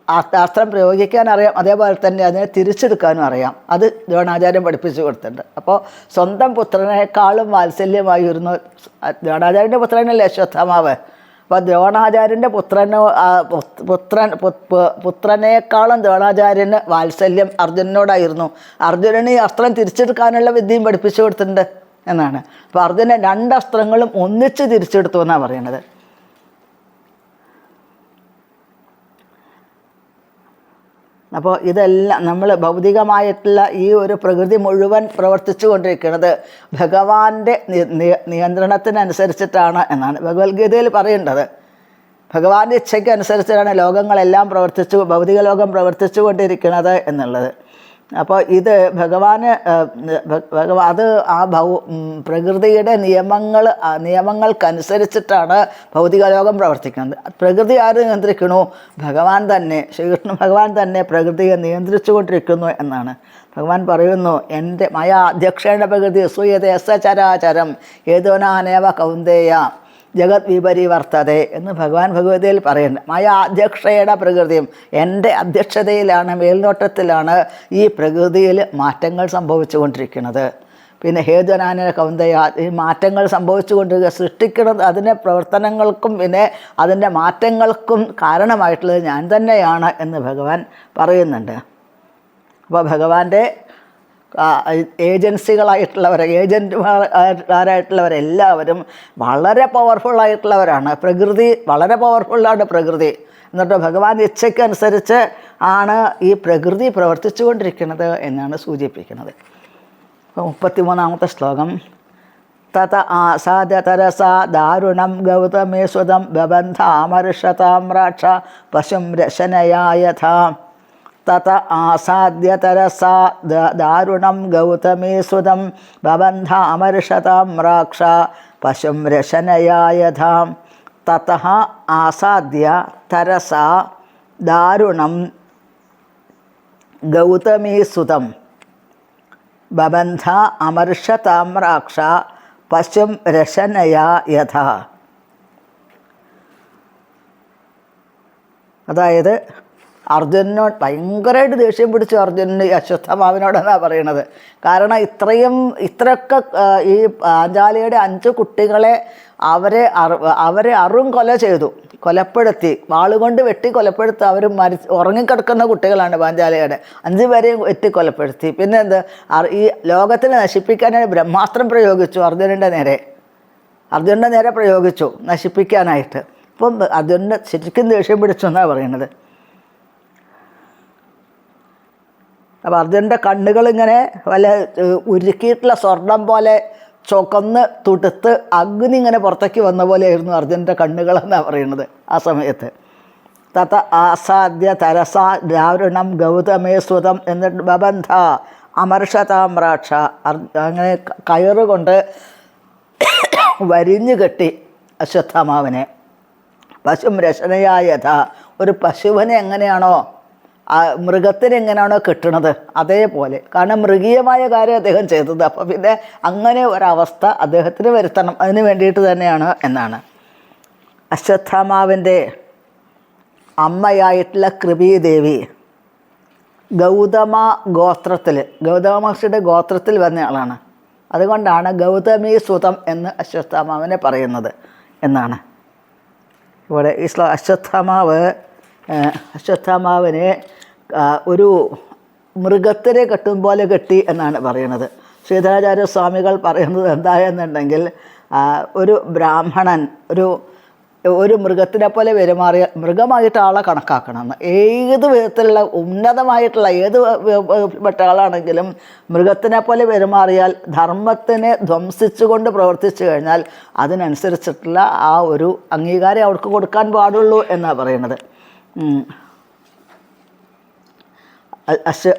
അസ്ത്രം പ്രയോഗിക്കാൻ അറിയാം, അതേപോലെ തന്നെ അതിനെ തിരിച്ചെടുക്കാനും അറിയാം. അത് ദ്രോണാചാര്യൻ പഠിപ്പിച്ചു കൊടുത്തിട്ടുണ്ട്. അപ്പോൾ സ്വന്തം പുത്രനേക്കാളും വാത്സല്യമായിരുന്നു ദ്രോണാചാര്യൻ്റെ പുത്രനല്ലേ അശ്വത്ഥമാവ്. അപ്പോൾ ദ്രോണാചാര്യൻ്റെ പുത്രനേക്കാളും ദ്രോണാചാര്യന് വാത്സല്യം അർജുനനോടായിരുന്നു. അർജുനന് ഈ അസ്ത്രം തിരിച്ചെടുക്കാനുള്ള വിദ്യയും പഠിപ്പിച്ചു കൊടുത്തിട്ടുണ്ട് എന്നാണ്. അപ്പോൾ അർജുനൻ 2 അസ്ത്രങ്ങളും ഒന്നിച്ച് തിരിച്ചെടുത്തു എന്നാണ് പറയുന്നത്. അപ്പോൾ ഇതെല്ലാം നമ്മൾ ഭൗതികമായിട്ടുള്ള ഈ ഒരു പ്രകൃതി മുഴുവൻ പ്രവർത്തിച്ചു കൊണ്ടിരിക്കുന്നത് ഭഗവാന്റെ നിയന്ത്രണത്തിനനുസരിച്ചിട്ടാണ് എന്നാണ് ഭഗവത്ഗീതയിൽ പറയേണ്ടത്. ഭഗവാന്റെ ഇച്ഛയ്ക്ക് അനുസരിച്ചിട്ടാണ് ലോകങ്ങളെല്ലാം ഭൗതിക ലോകം പ്രവർത്തിച്ചു കൊണ്ടിരിക്കുന്നത് എന്നുള്ളത്. അപ്പോൾ ഇത് അത് ആ പ്രകൃതിയുടെ നിയമങ്ങൾക്കനുസരിച്ചിട്ടാണ് ഭൗതിക ലോകം പ്രവർത്തിക്കുന്നത്. പ്രകൃതി ആര് നിയന്ത്രിക്കണു? ഭഗവാൻ തന്നെ, ശ്രീകൃഷ്ണ ഭഗവാൻ തന്നെ പ്രകൃതിയെ നിയന്ത്രിച്ചു കൊണ്ടിരിക്കുന്നു എന്നാണ്. ഭഗവാൻ പറയുന്നു, എൻ്റെ മയ അധ്യക്ഷേണ പ്രകൃതി സൂയതേ ചരാചരം ഏതോനാനേവ കൗന്ദേയ ജഗത് വിപരിവർത്തതെ എന്ന് ഭഗവാൻ ഭഗവതിയിൽ പറയുന്നുണ്ട്. മയ അധ്യക്ഷയുടെ പ്രകൃതിയും, എൻ്റെ അധ്യക്ഷതയിലാണ്, മേൽനോട്ടത്തിലാണ് ഈ പ്രകൃതിയിൽ മാറ്റങ്ങൾ സംഭവിച്ചു കൊണ്ടിരിക്കുന്നത്. പിന്നെ ഹേതുനാന കൗന്ദയ, ഈ മാറ്റങ്ങൾ സംഭവിച്ചു കൊണ്ടിരിക്കുക, സൃഷ്ടിക്കുന്നത് അതിൻ്റെ പ്രവർത്തനങ്ങൾക്കും പിന്നെ അതിൻ്റെ മാറ്റങ്ങൾക്കും കാരണമായിട്ടുള്ളത് ഞാൻ തന്നെയാണ് എന്ന് ഭഗവാൻ പറയുന്നുണ്ട്. അപ്പോൾ ഭഗവാന്റെ ഏജൻറ്റുമാരായിട്ടുള്ളവരെല്ലാവരും വളരെ പവർഫുള്ളായിട്ടുള്ളവരാണ്. പ്രകൃതി വളരെ പവർഫുള്ളാണ് പ്രകൃതി. എന്നിട്ട് ഭഗവാൻ ഇച്ഛയ്ക്കനുസരിച്ച് ആണ് ഈ പ്രകൃതി പ്രവർത്തിച്ചു കൊണ്ടിരിക്കുന്നത് എന്നാണ് സൂചിപ്പിക്കുന്നത്. 33-ാമത്തെ ശ്ലോകം. തത ആസാദ്യ തരസാ ദാരുണം ഗൗതമേ സ്വതം ബബന്ധാമർഷതാം രാക്ഷ പശും രശനയാ യഥാ. തത ആസാദ്യ തരസാ ദാരുണം ഗൗതമേ സുതം ബബന്ധാമർഷതാം രാക്ഷ പശും രശനയാ യഥാ. തതഃ ആസാദ്യ തരസാ ദാരുണം ഗൗതമേ സുതം ബബന്ധ അമർഷതാം രാക്ഷ പശും രശനയാ യഥാ. അതായത് അർജുനനോട് ഭയങ്കരമായിട്ട് ദേഷ്യം പിടിച്ചു അർജുനന് അശ്വത്ഥമാവിനോടെന്നാണ് പറയണത്. കാരണം ഇത്രയൊക്കെ ഈ പാഞ്ചാലിയുടെ 5 കുട്ടികളെ അവരെ കൊല ചെയ്തു, കൊലപ്പെടുത്തി, വാളുകൊണ്ട് വെട്ടി കൊലപ്പെടുത്തി. അവർ ഉറങ്ങിക്കിടക്കുന്ന കുട്ടികളാണ് പാഞ്ചാലിയുടെ. 5 പേരെയും വെട്ടി കൊലപ്പെടുത്തി. പിന്നെ ഈ ലോകത്തിനെ നശിപ്പിക്കാനായി ബ്രഹ്മാസ്ത്രം പ്രയോഗിച്ചു അർജുനൻ്റെ നേരെ പ്രയോഗിച്ചു നശിപ്പിക്കാനായിട്ട്. അപ്പം അർജുനന് ശരിക്കും ദേഷ്യം പിടിച്ചു എന്നാണ് പറയുന്നത്. അപ്പോൾ അർജുനൻ്റെ കണ്ണുകളിങ്ങനെ വല്ല ഉരുക്കിയിട്ടുള്ള സ്വർണം പോലെ ചുവന്ന് തുടുത്ത് അഗ്നി ഇങ്ങനെ പുറത്തേക്ക് വന്ന പോലെയായിരുന്നു അർജുനൻ്റെ കണ്ണുകളെന്നാണ് പറയുന്നത് ആ സമയത്ത്. തത ആസാദ്യ തരസാ ദാരുണം ഗൗതമേ സ്വതം എന്നിട്ട് ബബന്ധ അമർഷതാം രാക്ഷ, അങ്ങനെ കയറുകൊണ്ട് വരിഞ്ഞു കെട്ടി അശ്വത്ഥമാവിനെ. പശും രശനയായഥ, ഒരു പശുവിനെ എങ്ങനെയാണോ മൃഗത്തിന് എങ്ങനെയാണോ കെട്ടണത് അതേപോലെ. കാരണം മൃഗീയമായ കാര്യം അദ്ദേഹം ചെയ്തത്. അപ്പോൾ പിന്നെ അങ്ങനെ ഒരവസ്ഥ അദ്ദേഹത്തിന് വരുത്തണം, അതിന് വേണ്ടിയിട്ട് തന്നെയാണ് എന്നാണ്. അശ്വത്ഥമാവിൻ്റെ അമ്മയായിട്ടുള്ള കൃപീദേവി ഗൗതമ മഹർഷിയുടെ ഗോത്രത്തിൽ വന്ന ആളാണ്. അതുകൊണ്ടാണ് ഗൗതമീ സുതം എന്ന് അശ്വത്ഥമാവിനെ പറയുന്നത് എന്നാണ് ഇവിടെ ഈ അശ്വത്ഥമാവിനെ ഒരു മൃഗത്തിനെ കെട്ടും പോലെ കെട്ടി എന്നാണ് പറയുന്നത്. ശ്രീധരാചാര്യ സ്വാമികൾ പറയുന്നത് എന്തായെന്നുണ്ടെങ്കിൽ, ഒരു ബ്രാഹ്മണൻ ഒരു മൃഗത്തിനെ പോലെ പെരുമാറിയ മൃഗമായിട്ട് ആളെ കണക്കാക്കണമെന്ന്. ഏത് വിധത്തിലുള്ള ഉന്നതമായിട്ടുള്ള ഏത് പെട്ട ആളാണെങ്കിലും മൃഗത്തിനെ പോലെ പെരുമാറിയാൽ ധർമ്മത്തിനെ ധ്വംസിച്ചുകൊണ്ട് പ്രവർത്തിച്ചു കഴിഞ്ഞാൽ അതിനനുസരിച്ചിട്ടുള്ള ആ ഒരു അംഗീകാരം അവർക്ക് കൊടുക്കാൻ പാടുള്ളൂ എന്നാണ് പറയുന്നത്.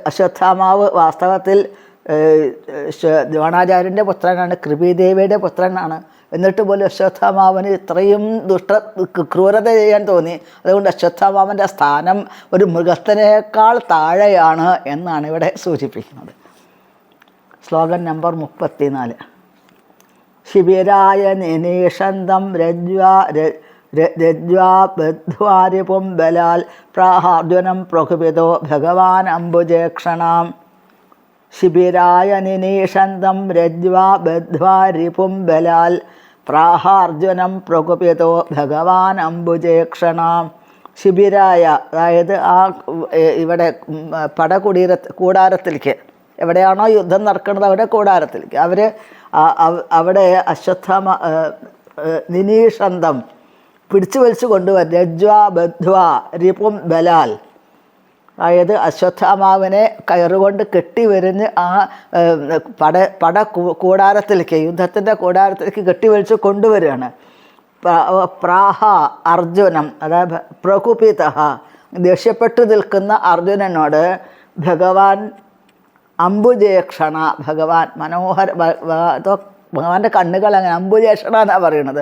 അശ്വത്ഥമാവ് വാസ്തവത്തിൽ ദ്രോണാചാര്യൻ്റെ പുത്രനാണ്, കൃപീദേവിയുടെ പുത്രനാണ്. എന്നിട്ട് പോലും അശ്വത്ഥമാവന് ഇത്രയും ക്രൂരത ചെയ്യാൻ തോന്നി. അതുകൊണ്ട് അശ്വത്ഥമാവൻ്റെ സ്ഥാനം ഒരു മൃഗത്തിനേക്കാൾ താഴെയാണ് എന്നാണ് ഇവിടെ സൂചിപ്പിക്കുന്നത്. ശ്ലോകം നമ്പർ 34. ശിബിരായ നിനീഷന്തം രജ്വാ ബദ്ധ്വാരിപും ബലാൽ പ്രാഹാർജുനം പ്രകുപിതോ ഭഗവാൻ അംബുജേക്ഷണാം ശിബിരായ നിനീഷന്തം രജ്വാ ബദ്ധ്വാരിപും ബലാൽ പ്രാഹാർജുനം പ്രകുപിതോ ഭഗവാൻ അംബുജേക്ഷണാം. ശിബിരായ, അതായത് ആ ഇവിടെ കൂടാരത്തിലേക്ക്, എവിടെയാണോ യുദ്ധം നടക്കുന്നത് അവിടെ കൂടാരത്തിലേക്ക് അവിടെ അശ്വത്ഥാമ നിനീഷന്തം പിടിച്ചു വലിച്ചു കൊണ്ടുവരും. രജ്വാ ബദ്ധ്വാ രിപും ബലാൽ, അതായത് അശ്വത്ഥാമാവിനെ കയറുകൊണ്ട് കെട്ടിവരിഞ്ഞ് ആ കൂടാരത്തിലേക്ക്, യുദ്ധത്തിൻ്റെ കൂടാരത്തിലേക്ക് കെട്ടിവലിച്ച് കൊണ്ടുവരികയാണ്. പ്രാഹ അർജുനം, അതായത് പ്രകുപിത, ദേഷ്യപ്പെട്ടു നിൽക്കുന്ന അർജുനനോട് ഭഗവാൻ അംബുജേക്ഷണ, ഭഗവാൻ ഭഗവാന്റെ കണ്ണുകൾ അങ്ങനെ അംബുജേക്ഷണ എന്നാണ് പറയുന്നത്.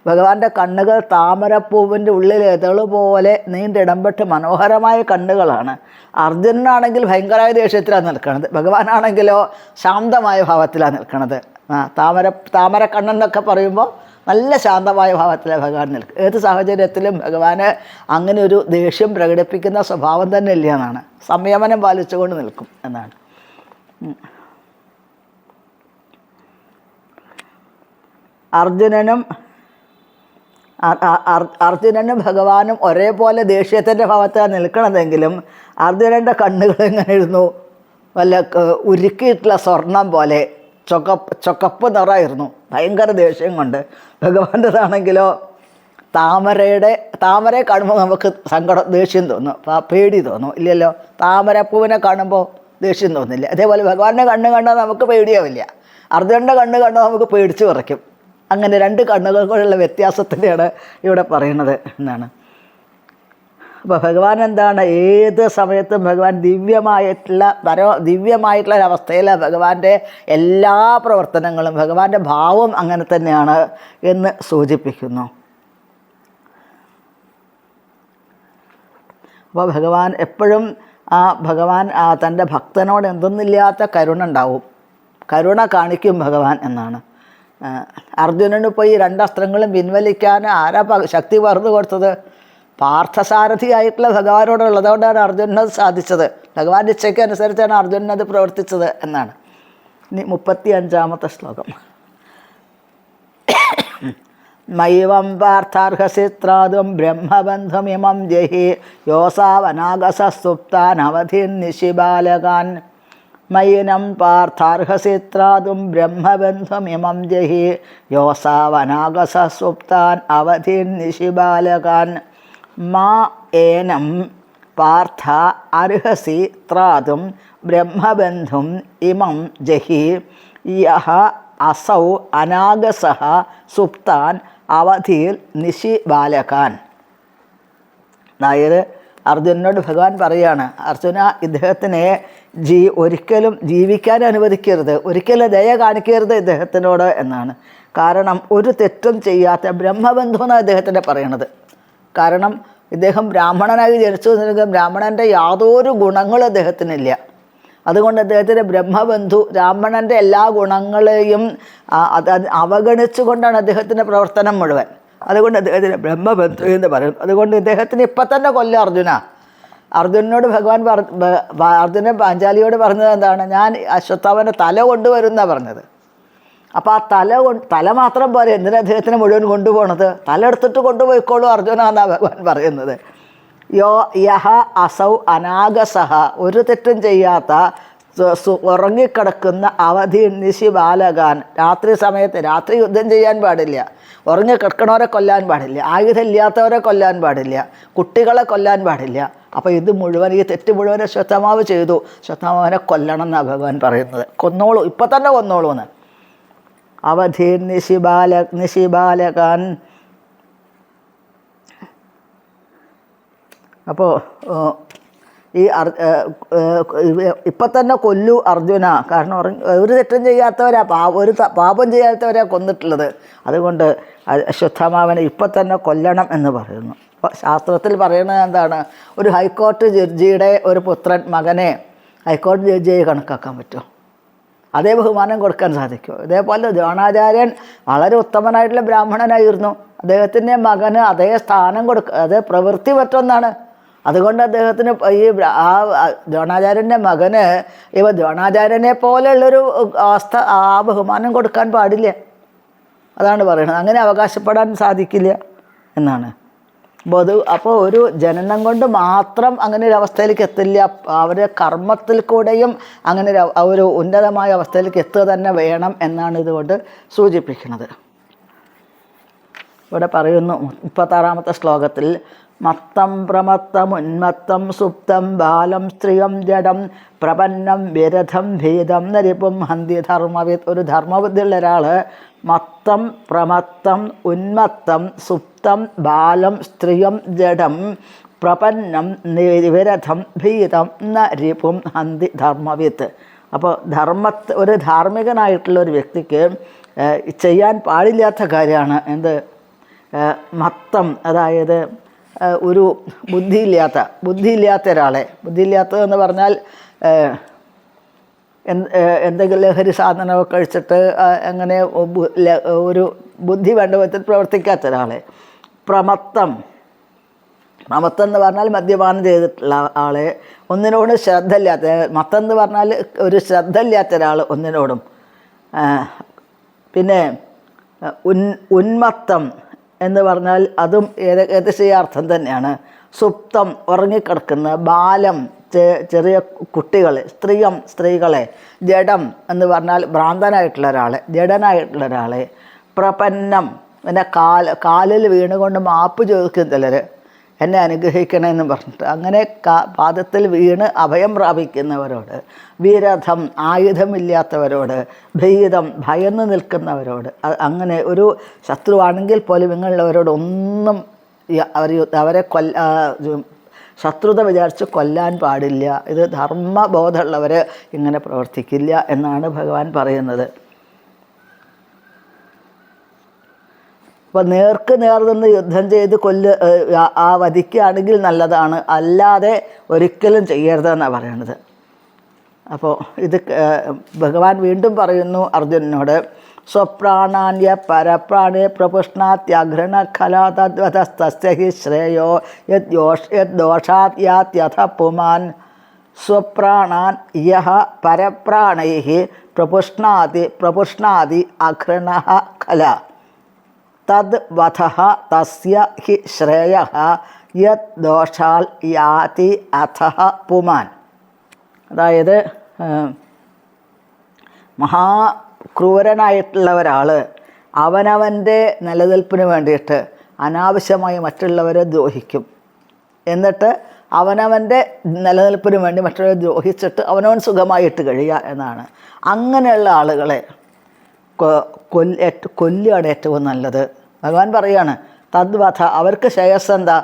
ഭഗവാന്റെ കണ്ണുകൾ താമരപ്പൂവിൻ്റെ ഉള്ളിൽ എതളുപോലെ നീണ്ടിടംപെട്ട് മനോഹരമായ കണ്ണുകളാണ്. അർജുനനാണെങ്കിൽ ഭയങ്കരമായ ദേഷ്യത്തിലാണ് നിൽക്കുന്നത്, ഭഗവാനാണെങ്കിലോ ശാന്തമായ ഭാവത്തിലാണ് നിൽക്കുന്നത്. താമര കണ്ണെന്നൊക്കെ പറയുമ്പോൾ നല്ല ശാന്തമായ ഭാവത്തിലാണ് ഭഗവാൻ നിൽക്കുക. ഏത് സാഹചര്യത്തിലും ഭഗവാന് അങ്ങനെ ഒരു ദേഷ്യം പ്രകടിപ്പിക്കുന്ന സ്വഭാവം തന്നെ ഇല്ല എന്നാണ്. സംയമനം പാലിച്ചുകൊണ്ട് നിൽക്കും എന്നാണ്. അർജുനനും ഭഗവാനും ഒരേപോലെ ദേഷ്യത്തിൻ്റെ ഭാവത്താണ് നിൽക്കണതെങ്കിലും അർജുനൻ്റെ കണ്ണുകൾ എങ്ങനെ ഇരുന്നു, വല്ല ഉരുക്കിയിട്ടുള്ള സ്വർണം പോലെ ചൊക്കപ്പ് നിറമായിരുന്നു, ഭയങ്കര ദേഷ്യം കൊണ്ട്. ഭഗവാൻ്റെതാണെങ്കിലോ താമരയെ കാണുമ്പോൾ നമുക്ക് ദേഷ്യം തോന്നും, പേടി തോന്നും, ഇല്ലല്ലോ. താമരപ്പൂവിനെ കാണുമ്പോൾ ദേഷ്യം തോന്നില്ല. അതേപോലെ ഭഗവാന്റെ കണ്ണ് കണ്ടാൽ നമുക്ക് പേടിയാവില്ല, അർജുനൻ്റെ കണ്ണ് കണ്ടാൽ നമുക്ക് പേടിച്ച് വിറയ്ക്കും. അങ്ങനെ രണ്ട് കണ്ണുകൾക്കുള്ള വ്യത്യാസത്തിനെയാണ് ഇവിടെ പറയുന്നത് എന്നാണ്. അപ്പോൾ ഭഗവാൻ എന്താണ്, ഏത് സമയത്തും ഭഗവാൻ ദിവ്യമായിട്ടുള്ള ഒരവസ്ഥയിലാണ് ഭഗവാന്റെ എല്ലാ പ്രവർത്തനങ്ങളും, ഭഗവാന്റെ ഭാവം അങ്ങനെ തന്നെയാണ് എന്ന് സൂചിപ്പിക്കുന്നു. അപ്പോൾ ഭഗവാൻ എപ്പോഴും ഭഗവാൻ തൻ്റെ ഭക്തനോട് എന്തൊന്നില്ലാത്ത കരുണ ഉണ്ടാവും, കരുണ കാണിക്കും ഭഗവാൻ എന്നാണ്. അർജുനന് പോയി രണ്ടസ്ത്രങ്ങളും പിൻവലിക്കാൻ ആരാ ശക്തി പകർന്നു കൊടുത്തത്? പാർത്ഥസാരഥിയായിട്ടുള്ള ഭഗവാനോടുള്ളതുകൊണ്ടാണ് അർജുനത് സാധിച്ചത്. ഭഗവാന്റെ ഇച്ഛയ്ക്ക് അനുസരിച്ചാണ് അർജുനത് പ്രവർത്തിച്ചത് എന്നാണ്. ഇനി 35-ാമത്തെ ശ്ലോകം. മൈവം പാർത്ഥാർഹസിത്രാതും ബ്രഹ്മബന്ധമിമം ജഹി യോസാവനാഗസുപ്താനവധീൻ നിശിബാലകാൻ. മയിനം പാർത്ഥാർഹസിത്രാതും ബ്രഹ്മബന്ധമിമം ജഹി യോസാവനാഗസുപ്താൻ അവധീൻ നിശിബാലകാൻ. മാ ഏനം പാർത്ഥ അർഹസി ത്രാതും ബ്രഹ്മബന്ധും ഇമം ജഹി യഹ അസൗ അനാഗസഃ സുപ്താൻ അവധിയിൽ നിശിബാലകാൻ. അതായത് അർജുനനോട് ഭഗവാൻ പറയുകയാണ്, അർജുന, ഇദ്ദേഹത്തിനെ ഒരിക്കലും ജീവിക്കാൻ അനുവദിക്കരുത്, ഒരിക്കലും ദയ കാണിക്കരുത് ഇദ്ദേഹത്തിനോട് എന്നാണ്. കാരണം ഒരു തെറ്റും ചെയ്യാത്ത ബ്രഹ്മബന്ധു എന്നാണ് ഇദ്ദേഹത്തിൻ്റെ പറയണത്. കാരണം ഇദ്ദേഹം ബ്രാഹ്മണനായി ജനിച്ചു നിൽക്കുന്ന ബ്രാഹ്മണൻ്റെ യാതൊരു ഗുണങ്ങളും അദ്ദേഹത്തിനില്ല. അതുകൊണ്ട് അദ്ദേഹത്തിൻ്റെ ബ്രഹ്മബന്ധു ബ്രാഹ്മണൻ്റെ എല്ലാ ഗുണങ്ങളെയും അവഗണിച്ചുകൊണ്ടാണ് അദ്ദേഹത്തിൻ്റെ പ്രവർത്തനം മുഴുവൻ. അതുകൊണ്ട് അദ്ദേഹത്തിന് ബ്രഹ്മബന്ധു എന്ന് പറയും. അതുകൊണ്ട് ഇദ്ദേഹത്തിന് ഇപ്പം തന്നെ കൊല്ലം അർജുനനോട് ഭഗവാൻ അർജുനൻ പാഞ്ചാലിയോട് പറഞ്ഞത് എന്താണ്? ഞാൻ അശ്വത്ഥാമൻ്റെ തല കൊണ്ടുവരുമെന്നാണ് പറഞ്ഞത്. അപ്പോൾ ആ തല മാത്രം പോരെ, എന്തിനാ അദ്ദേഹത്തിന് മുഴുവൻ കൊണ്ടുപോകണത്? തല എടുത്തിട്ട് കൊണ്ടുപോയിക്കോളൂ അർജുന എന്നാണ് ഭഗവാൻ പറയുന്നത്. യഹ അസൗ അനാഗസഹ, ഒരു തെറ്റും ചെയ്യാത്ത ഉറങ്ങിക്കിടക്കുന്ന അവധി നിശി ബാലകാൻ. രാത്രി സമയത്ത് രാത്രി യുദ്ധം ചെയ്യാൻ പാടില്ല, ഉറങ്ങിക്കിടക്കണവരെ കൊല്ലാൻ പാടില്ല, ആയുധം ഇല്ലാത്തവരെ കൊല്ലാൻ പാടില്ല, കുട്ടികളെ കൊല്ലാൻ പാടില്ല. അപ്പോൾ ഇത് മുഴുവൻ, ഈ തെറ്റ് മുഴുവൻ അശ്വത്ഥാമാവ് ചെയ്തു. അശ്വത്ഥാമാവിനെ കൊല്ലണം എന്നാണ് ഭഗവാൻ പറയുന്നത്. കൊന്നോളൂ, ഇപ്പം തന്നെ കൊന്നോളൂ എന്ന്. അവധി നിശിബാലകാൻ. അപ്പോൾ ഈ ഇപ്പം തന്നെ കൊല്ലു അർജുന. കാരണം ഒരു തെറ്റും ചെയ്യാത്തവരാ, ഒരു പാപം ചെയ്യാത്തവരാ കൊന്നിട്ടുള്ളത്. അതുകൊണ്ട് അശ്വത്ഥാമാവിനെ ഇപ്പം തന്നെ കൊല്ലണം എന്ന് പറയുന്നു. അപ്പോൾ ശാസ്ത്രത്തിൽ പറയുന്നത് എന്താണ്? ഒരു ഹൈക്കോടതി ജഡ്ജിയുടെ ഒരു പുത്രൻ മകനെ ഹൈക്കോടതി ജഡ്ജിയായി കണക്കാക്കാൻ പറ്റുമോ? അതേ ബഹുമാനം കൊടുക്കാൻ സാധിക്കും. ഇതേപോലെ ദ്രോണാചാര്യൻ വളരെ ഉത്തമനായിട്ടുള്ള ബ്രാഹ്മണനായിരുന്നു. അദ്ദേഹത്തിൻ്റെ മകന് അതേ സ്ഥാനം അതേ പ്രവൃത്തി മറ്റൊന്നാണ്. അതുകൊണ്ട് അദ്ദേഹത്തിന് ഈ ദ്രോണാചാര്യൻ്റെ മകന് ദ്രോണാചാര്യനെ പോലെയുള്ളൊരു അവസ്ഥ ബഹുമാനം കൊടുക്കാൻ പാടില്ല. അതാണ് പറയുന്നത്. അങ്ങനെ അവകാശപ്പെടാൻ സാധിക്കില്ല എന്നാണ്. അപ്പോൾ ഒരു ജനനം കൊണ്ട് മാത്രം അങ്ങനെ ഒരു അവസ്ഥയിലേക്ക് എത്തില്ല. അവരുടെ കർമ്മത്തിൽ കൂടെയും അങ്ങനെ ഒരു ഉന്നതമായ അവസ്ഥയിലേക്ക് എത്തുക തന്നെ വേണം എന്നാണ് ഇതുകൊണ്ട് സൂചിപ്പിക്കുന്നത്. ഇവിടെ പറയുന്നു 36-ാമത്തെ ശ്ലോകത്തിൽ, മത്തം പ്രമത്തം ഉന്മത്തം സുപ്തം ബാലം സ്ത്രീയം ജഡം പ്രപന്നം വിരഥം ഭേദം നരിപ്പും ഹന്തി ധർമ്മവിത്. ഒരു ധർമ്മബുദ്ധിയുള്ള ഒരാൾ മത്തം പ്രമത്തം ഉന്മത്തം സുപ്തം ബാലം സ്ത്രീയം ജഡം പ്രപന്നം വിരഥം ഭീതം നരിപ്പും ഹന്തി ധർമ്മവിത്ത്. അപ്പോൾ ഒരു ധാർമ്മികനായിട്ടുള്ള ഒരു വ്യക്തിക്ക് ചെയ്യാൻ പാടില്ലാത്ത കാര്യമാണ് എന്ത്? മത്തം, അതായത് ഒരു ബുദ്ധിയില്ലാത്ത ഒരാളെ, ബുദ്ധിയില്ലാത്തതെന്ന് പറഞ്ഞാൽ എന്തെങ്കിലും ലഹരി സാധനമൊക്കെ കഴിച്ചിട്ട് അങ്ങനെ ഒരു ബുദ്ധി വേണ്ട വിധത്തിൽ പ്രവർത്തിക്കാത്ത ഒരാളെ. പ്രമത്തം എന്ന് പറഞ്ഞാൽ മദ്യപാനം ചെയ്തിട്ടുള്ള ആളെ, ഒന്നിനോടും ശ്രദ്ധയില്ലാത്ത, മത്തം എന്ന് പറഞ്ഞാൽ ഒരു ശ്രദ്ധയില്ലാത്ത ഒരാൾ ഒന്നിനോടും. പിന്നെ ഉന്മത്തം എന്ന് പറഞ്ഞാൽ അതും ഏകദേശീയാർത്ഥം തന്നെയാണ്. സുപ്തം ഉറങ്ങിക്കിടക്കുന്ന, ബാലം ചെറിയ കുട്ടികളെ, സ്ത്രീകളെ, ജഡം എന്ന് പറഞ്ഞാൽ ഭ്രാന്തനായിട്ടുള്ള ഒരാളെ, ജഡനായിട്ടുള്ള ഒരാളെ. പ്രപന്നം പിന്നെ കാലിൽ വീണുകൊണ്ട് മാപ്പ് ചോദിക്കും ചിലർ, എന്നെ അനുഗ്രഹിക്കണമെന്ന് പറഞ്ഞിട്ട്. അങ്ങനെ പാദത്തിൽ വീണ് അഭയം പ്രാപിക്കുന്നവരോട്. വിരഥം ആയുധമില്ലാത്തവരോട്. ഭീതം ഭയന്ന് നിൽക്കുന്നവരോട്. അങ്ങനെ ഒരു ശത്രുവാണെങ്കിൽ പോലും ഇങ്ങനെയുള്ളവരോട് ഒന്നും അവരെ ശത്രുത വിചാരിച്ച് കൊല്ലാൻ പാടില്ല. ഇത് ധർമ്മബോധമുള്ളവർ ഇങ്ങനെ പ്രവർത്തിക്കില്ല എന്നാണ് ഭഗവാൻ പറയുന്നത്. അപ്പോൾ നേർക്ക് നേർ നിന്ന് യുദ്ധം ചെയ്ത് വധിക്കുകയാണെങ്കിൽ നല്ലതാണ്, അല്ലാതെ ഒരിക്കലും ചെയ്യരുതെന്നാണ് പറയുന്നത്. അപ്പോൾ ഇത് ഭഗവാൻ വീണ്ടും പറയുന്നു അർജുനനോട്, സ്വപ്രാണാന്യ പരപ്രാണേ പ്രപുഷ്ണാത്യഘൃണ ഖലാതദ്വതസ്തസ്യ ഹി ശ്രേയോ യദ്ദോഷാത് യാത്യഥ പുമാൻ. സ്വപ്രാണാൻ യഹ പരപ്രാണൈഃ പ്രപുഷ്ണാതി അഘൃണഃ ഖല തദ് വധഃ തസ്യ ഹി ശ്രേയഃ യദ്ദോഷാൽ യാതി അഥഃ പുമാൻ. അതായത് ക്രൂരനായിട്ടുള്ള ഒരാൾ അവനവൻ്റെ നിലനിൽപ്പിന് വേണ്ടിയിട്ട് അനാവശ്യമായി മറ്റുള്ളവരെ ദ്രോഹിക്കും. എന്നിട്ട് അവനവൻ്റെ നിലനിൽപ്പിന് വേണ്ടി മറ്റുള്ളവരെ ദ്രോഹിച്ചിട്ട് അവനവൻ സുഖമായിട്ട് കഴിയുക എന്നാണ്. അങ്ങനെയുള്ള ആളുകളെ കൊല്ലുകയാണ് ഏറ്റവും നല്ലത്. ഭഗവാൻ പറയുകയാണ് തദ്വധ. അവർക്ക് ശ്രേയസ് എന്താ?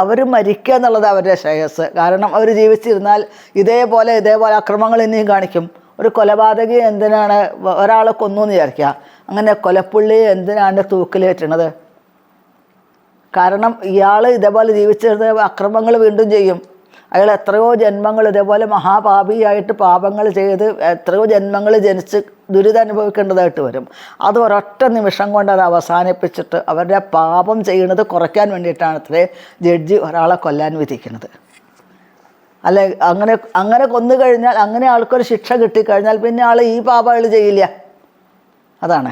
അവർ മരിക്കുക എന്നുള്ളത് അവരുടെ ശ്രേയസ്. കാരണം അവർ ജീവിച്ചിരുന്നാൽ ഇതേപോലെ അക്രമങ്ങൾ ഇനിയും കാണിക്കും. ഒരു കൊലപാതകി എന്തിനാണ് ഒരാളെ കൊന്നു എന്ന് വിചാരിക്കുക, അങ്ങനെ കൊലപ്പുള്ളി എന്തിനാണ് തൂക്കിലേറ്റണത്? കാരണം ഇയാൾ ഇതേപോലെ ജീവിച്ചിരുന്ന അക്രമങ്ങൾ വീണ്ടും ചെയ്യും. അയാൾ എത്രയോ ജന്മങ്ങൾ ഇതേപോലെ മഹാപാപിയായിട്ട് പാപങ്ങൾ ചെയ്ത് എത്രയോ ജന്മങ്ങൾ ജനിച്ച് ദുരിതം അനുഭവിക്കേണ്ടതായിട്ട് വരും. അത് ഒരൊറ്റ നിമിഷം കൊണ്ട് അത് അവസാനിപ്പിച്ചിട്ട് അവരുടെ പാപം ചെയ്യുന്നത് കുറയ്ക്കാൻ വേണ്ടിയിട്ടാണ് അത്രേ ജഡ്ജി ഒരാളെ കൊല്ലാൻ വിധിക്കുന്നത്. അല്ലെ, അങ്ങനെ കൊന്നു കഴിഞ്ഞാൽ, അങ്ങനെ ആൾക്കൊരു ശിക്ഷ കിട്ടിക്കഴിഞ്ഞാൽ പിന്നെ ആൾ ഈ പാപം അയാൾ ചെയ്യില്ല. അതാണ്.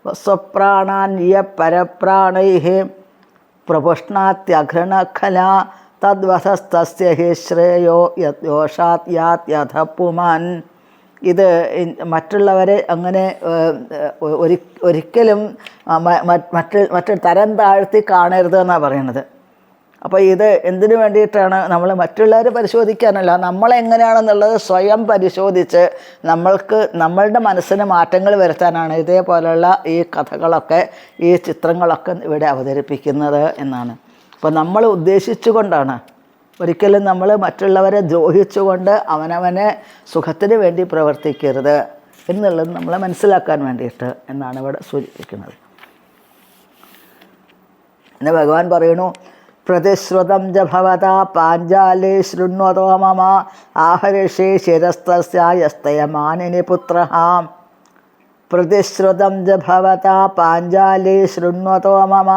സ്വപ്രാണാൻ യ പരപ്രാണൈഃ പ്രപുഷ്ണാത്യഘൃണഖല തദ്വധസ്തസ്യ ഹി ശ്രേയോ യദ്ദോഷാത് യാത്യഥ പുമാൻ. ഇത് മറ്റുള്ളവരെ അങ്ങനെ ഒരിക്കലും മറ്റൊരു തരം താഴ്ത്തി കാണരുത് എന്നാണ് പറയുന്നത്. അപ്പോൾ ഇത് എന്തിനു വേണ്ടിയിട്ടാണ്? നമ്മൾ മറ്റുള്ളവരെ പരിശോധിക്കാനല്ല, നമ്മളെങ്ങനെയാണെന്നുള്ളത് സ്വയം പരിശോധിച്ച് നമ്മളുടെ മനസ്സിന് മാറ്റങ്ങൾ വരുത്താനാണ് ഇതേപോലെയുള്ള ഈ കഥകളൊക്കെ, ഈ ചിത്രങ്ങളൊക്കെ ഇവിടെ അവതരിപ്പിക്കുന്നത് എന്നാണ്. അപ്പോൾ നമ്മൾ ഉദ്ദേശിച്ചുകൊണ്ടാണ്, ഒരിക്കലും നമ്മൾ മറ്റുള്ളവരെ ദ്രോഹിച്ചുകൊണ്ട് അവനവനെ സുഖത്തിന് വേണ്ടി പ്രവർത്തിക്കരുത് എന്നുള്ളത് നമ്മളെ മനസ്സിലാക്കാൻ വേണ്ടിയിട്ട് എന്നാണ് ഇവിടെ സൂചിപ്പിക്കുന്നത്. എന്ന് ഭഗവാൻ പറയണു, പ്രതിശ്രുതം ച ഭവതാ പാഞ്ചാലേ ശൃണ്വതോ മമ ആഹരിഷേ ശിരസ്തസ്യസ്തയമാനിനി പുത്രഃ. പ്രതിശ്രുതം ച ഭവതാ പാഞ്ചാലേ ശൃണ്വതോ മമ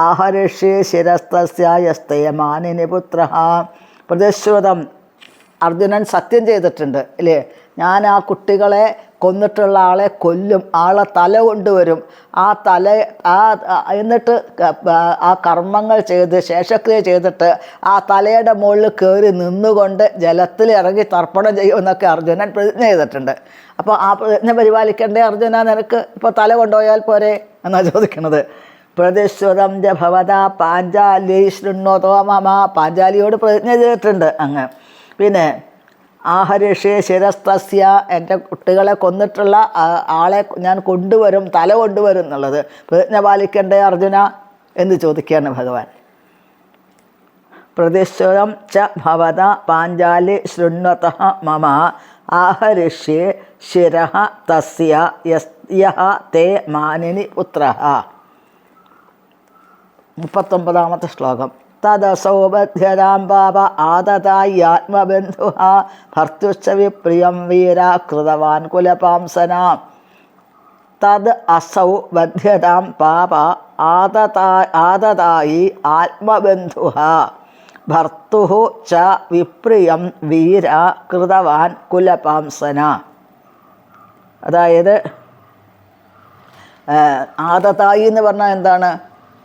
ആഹരിഷേ ശിരസ്തസ്യസ്തയമാനിനി പുത്രഃ. പ്രതിശ്രുതം, അർജുനൻ സത്യം ചെയ്തിട്ടുണ്ട് അല്ലേ, ഞാൻ ആ കുട്ടികളെ കൊന്നിട്ടുള്ള ആളെ കൊല്ലും, ആളെ തല കൊണ്ടുവരും, ആ തല എന്നിട്ട് ആ കർമ്മങ്ങൾ ചെയ്ത് ശേഷക്രിയ ചെയ്തിട്ട് ആ തലയുടെ മുകളിൽ കയറി നിന്നുകൊണ്ട് ജലത്തിൽ ഇറങ്ങി തർപ്പണം ചെയ്യുമെന്നൊക്കെ അർജുനൻ പ്രതിജ്ഞ ചെയ്തിട്ടുണ്ട്. അപ്പോൾ ആ പ്രതിജ്ഞ പരിപാലിക്കേണ്ടേ അർജുന, നിനക്ക് ഇപ്പോൾ തല കൊണ്ടുപോയാൽ പോരെ എന്നാണ് ചോദിക്കുന്നത്. പ്രതിശ്രുതം ച ഭവതാ പാഞ്ചാലി ശൃണ്വതോ മമ, പാഞ്ചാലിയോട് പ്രതിജ്ഞ ചെയ്തിട്ടുണ്ട് അങ്ങ്. പിന്നെ ആഹരിഷേ ശിരസ്തസ്യ, എൻ്റെ കുട്ടികളെ കൊന്നിട്ടുള്ള ആളെ ഞാൻ കൊണ്ടുവരും, തല കൊണ്ടുവരും എന്നുള്ളത് പ്രതിജ്ഞ പാലിക്കണ്ടേ അർജുന എന്ന് ചോദിക്കുകയാണ് ഭഗവാൻ. പ്രതിശ്രുതം ച ഭവത പാഞ്ചാലി ശൃണ്വതഃ മമ ആഹരിഷ്യേ ശിരഃ തസ്യ യഃ തേ മാനിനി പുത്രഃ. 39ാമത്തെ ശ്ലോകം. തദസൗ ബധ്യതാം പാപ ആതതായാത്മബന്ധു ഭർത്തുശ്ച വിപ്രിയം വീര കൃതവാൻ കുലപാംസന. തദ് അസൗ ബധ്യതാം പാപ ആതതായി ആത്മബന്ധു ഭർത്തു ച വിപ്രിയം വീര കൃതവാൻ കുലപാംസന. അതായത് ആതതായി എന്ന് പറഞ്ഞാൽ എന്താണ്?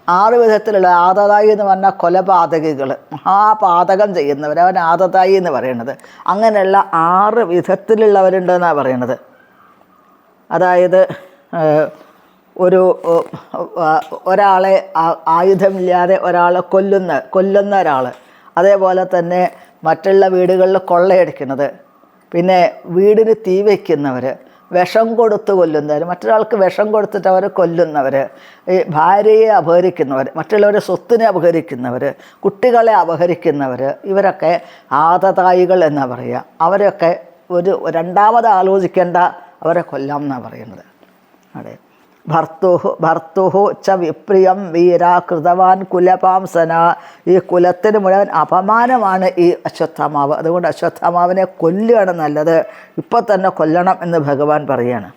6 വിധത്തിലുള്ള ആതതായി എന്ന് പറഞ്ഞാൽ കൊലപാതകികൾ, മഹാപാതകം ചെയ്യുന്നവർ, അവൻ ആതതായി എന്ന് പറയുന്നത്. അങ്ങനെയുള്ള 6 വിധത്തിലുള്ളവരുണ്ടെന്നാണ് പറയണത്. അതായത് ഒരാളെ ആയുധമില്ലാതെ ഒരാളെ കൊല്ലുന്ന ഒരാൾ, അതേപോലെ തന്നെ മറ്റുള്ള വീടുകളിൽ കൊള്ളയടിക്കുന്നത്, പിന്നെ വീടിന് തീ വയ്ക്കുന്നവർ, വിഷം കൊടുത്ത് കൊല്ലുന്നവർ, മറ്റൊരാൾക്ക് വിഷം കൊടുത്തിട്ട് അവരെ കൊല്ലുന്നവർ, ഈ ഭാര്യയെ അപഹരിക്കുന്നവർ, മറ്റുള്ളവരുടെ സ്വത്തിനെ അപഹരിക്കുന്നവർ, കുട്ടികളെ അപഹരിക്കുന്നവർ, ഇവരൊക്കെ ആതതായികൾ എന്നാണ് പറയുക. അവരൊക്കെ രണ്ടാമത് ആലോചിക്കേണ്ട, അവരെ കൊല്ലാം എന്നാണ് പറയുന്നത്. അതെ. ഭർത്തുഹു ച വിപ്രിയം വീര കൃതവാൻ കുലപാംസന. ഈ കുലത്തിന് മുഴുവൻ അപമാനമാണ് ഈ അശ്വത്ഥാമാവ്. അതുകൊണ്ട് അശ്വത്ഥാമാവിനെ കൊല്ലുകയാണ് നല്ലത്, ഇപ്പം തന്നെ കൊല്ലണം എന്ന് ഭഗവാൻ പറയാണ്.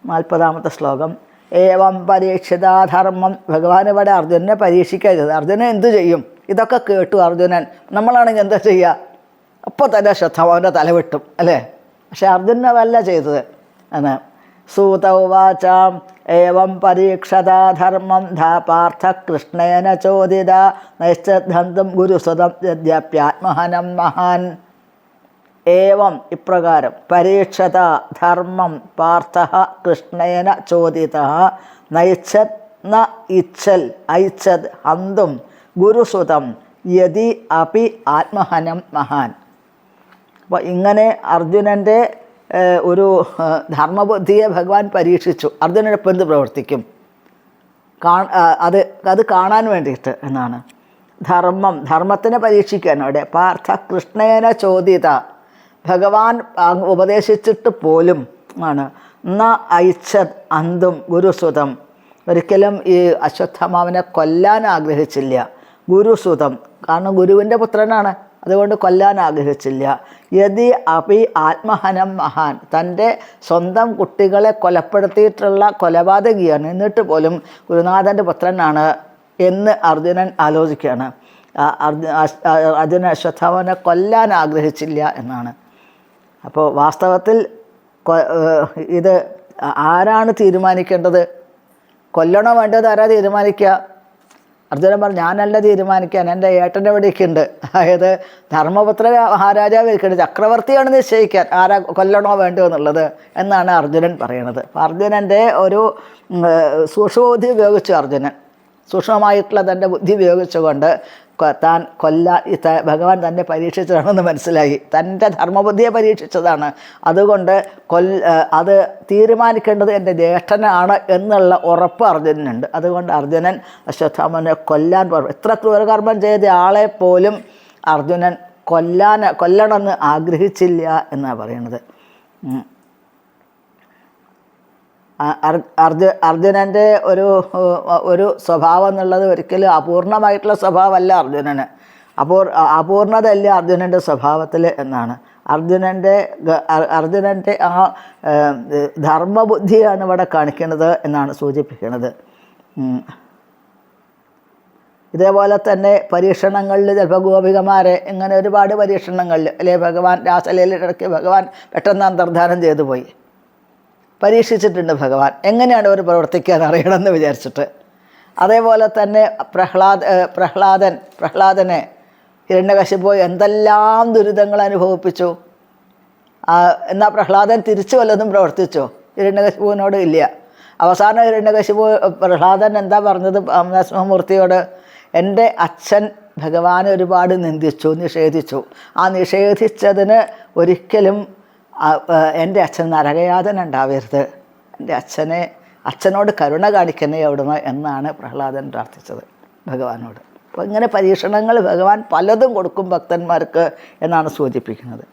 40ാമത്തെ ശ്ലോകം. ഏവം പരീക്ഷിതാധർമ്മം. ഭഗവാൻ ഇവിടെ അർജുനനെ പരീക്ഷിക്കരുത്. അർജുനൻ എന്തു ചെയ്യും? ഇതൊക്കെ കേട്ടു അർജുനൻ. നമ്മളാണെങ്കിൽ എന്താ ചെയ്യുക? അപ്പോൾ തന്നെ അശ്വത്ഥാമാവിൻ്റെ തല വെട്ടും അല്ലേ? പക്ഷെ അർജുനൻ അതല്ല ചെയ്തത് എന്ന്. സൂത ഉവാച ഏവം പരീക്ഷതാധർമ്മം പാർത്ഥ കൃഷ്ണേന ചോദിത നൈശ്ചന്ധം ഗുരുസുതം യദ്യപ്യാത്മഹനം മഹാൻ. ഏവം ഇപ്രകാരം പരീക്ഷത ധർമ്മം പാർത്ഥ കൃഷ്ണേന ചോദിത നൈച്ഛത് ന ഇച്ഛൽ ഐച്ഛത് ഹന്തും ഗുരുസുതം യതി അപി ആത്മഹനം മഹാൻ. അപ്പോൾ ഇങ്ങനെ അർജുനൻ്റെ ഒരു ധർമ്മബുദ്ധിയെ ഭഗവാൻ പരീക്ഷിച്ചു. അർജുനനൊപ്പം എന്ത് പ്രവർത്തിക്കും അത് കാണാൻ വേണ്ടിയിട്ട് എന്നാണ്. ധർമ്മത്തിനെ പരീക്ഷിക്കാൻ അവിടെ പാർത്ഥ കൃഷ്ണേന ചോദിത, ഭഗവാൻ ഉപദേശിച്ചിട്ട് പോലും ആണ് ന ഐച്ഛത് അന്തും ഗുരുസുതം, ഒരിക്കലും ഈ അശ്വത്ഥമാവിനെ കൊല്ലാൻ ആഗ്രഹിച്ചില്ല. ഗുരുസുതം, കാരണം ഗുരുവിൻ്റെ പുത്രനാണ്, അതുകൊണ്ട് കൊല്ലാൻ ആഗ്രഹിച്ചില്ല. യതി അപി ആത്മഹനം മഹാൻ, തൻ്റെ സ്വന്തം കുട്ടികളെ കൊലപ്പെടുത്തിയിട്ടുള്ള കൊലപാതകിയാണ്, എന്നിട്ട് പോലും ഗുരുനാഥൻ്റെ പുത്രനാണ് എന്ന് അർജുനൻ ആലോചിക്കുകയാണ്. അർജുനൻ അശ്വത്ഥാമാവിനെ കൊല്ലാൻ ആഗ്രഹിച്ചില്ല എന്നാണ്. അപ്പോൾ വാസ്തവത്തിൽ ഇത് ആരാണ് തീരുമാനിക്കേണ്ടത്? കൊല്ലണോ വേണ്ടത് ആരാ തീരുമാനിക്കുക? അർജുനൻ പറഞ്ഞു, ഞാനല്ല തീരുമാനിക്കാൻ, എൻ്റെ ഏട്ടൻ്റെ ഇവിടേക്കുണ്ട്. അതായത് ധർമ്മപുത്ര മഹാരാജാവ് ഇരിക്കുന്നത്, ചക്രവർത്തിയാണ് നിശ്ചയിക്കാൻ ആരാ കൊല്ലണോ വേണ്ടോ എന്നുള്ളത് എന്നാണ് അർജുനൻ പറയണത്. അപ്പോൾ അർജുനൻ്റെ ഒരു സൂക്ഷ്മബുദ്ധി ഉപയോഗിച്ചു. അർജുനൻ സൂക്ഷ്മമായിട്ടുള്ള തൻ്റെ ബുദ്ധി ഉപയോഗിച്ചുകൊണ്ട് താൻ ഭഗവാൻ തന്നെ പരീക്ഷിച്ചതാണെന്ന് മനസ്സിലായി. തൻ്റെ ധർമ്മബുദ്ധിയെ പരീക്ഷിച്ചതാണ്. അതുകൊണ്ട് അത് തീരുമാനിക്കേണ്ടത് എൻ്റെ ജ്യേഷ്ഠനാണ് എന്നുള്ള ഉറപ്പ് അർജുനനുണ്ട്. അതുകൊണ്ട് അർജുനൻ അശ്വത്ഥാമനെ കൊല്ലാൻ എത്ര ക്രൂരകർമ്മം ചെയ്ത ആളെ പോലും അർജുനൻ കൊല്ലണമെന്ന് ആഗ്രഹിച്ചില്ല എന്നാണ് പറയണത്. അർജുനൻ്റെ ഒരു സ്വഭാവം എന്നുള്ളത് ഒരിക്കലും അപൂർണമായിട്ടുള്ള സ്വഭാവമല്ല അർജുനന്. അപൂർണതയല്ല അർജുനൻ്റെ സ്വഭാവത്തിൽ എന്നാണ്. അർജുനൻ്റെ ആ ധർമ്മബുദ്ധിയാണ് ഇവിടെ കാണിക്കുന്നത് എന്നാണ് സൂചിപ്പിക്കുന്നത്. ഇതേപോലെ തന്നെ പരീക്ഷണങ്ങളിൽ ചിലപ്പോൾ ഗോപികമാരെ ഇങ്ങനെ ഒരുപാട് പരീക്ഷണങ്ങളിൽ അല്ലെ ഭഗവാൻ രാസലീലയിടയ്ക്ക് ഭഗവാൻ പെട്ടെന്ന് അന്തർധാനം ചെയ്തു പോയി. പരീക്ഷിച്ചിട്ടുണ്ട് ഭഗവാൻ എങ്ങനെയാണ് അവർ പ്രവർത്തിക്കാൻ അറിയണമെന്ന് വിചാരിച്ചിട്ട്. അതേപോലെ തന്നെ പ്രഹ്ലാദനെ ഹിരണ്യകശിപു എന്തെല്ലാം ദുരിതങ്ങൾ അനുഭവിപ്പിച്ചു. എന്നാൽ പ്രഹ്ലാദൻ തിരിച്ചു വല്ലതും പ്രവർത്തിച്ചോ? ഹിരണ്യകശിപുവിനോട് ഇല്ല. അവസാനം ഹിരണ്യകശിപു പ്രഹ്ലാദൻ എന്താ പറഞ്ഞത് നരസിംഹമൂർത്തിയോട്? എൻ്റെ അച്ഛൻ ഭഗവാനെ ഒരുപാട് നിഷേധിച്ചു. ആ നിഷേധിച്ചതിന് ഒരിക്കലും എൻ്റെ അച്ഛൻ നരകയാതന ഉണ്ടാവരുത്, എൻ്റെ അച്ഛനോട് കരുണ കാണിക്കണേ അവിടുന്ന് എന്നാണ് പ്രഹ്ലാദൻ പ്രാർത്ഥിച്ചത് ഭഗവാനോട്. അപ്പോൾ ഇങ്ങനെ പരീക്ഷണങ്ങൾ ഭഗവാൻ പലതും കൊടുക്കും ഭക്തന്മാർക്ക് എന്നാണ് സൂചിപ്പിക്കുന്നത്.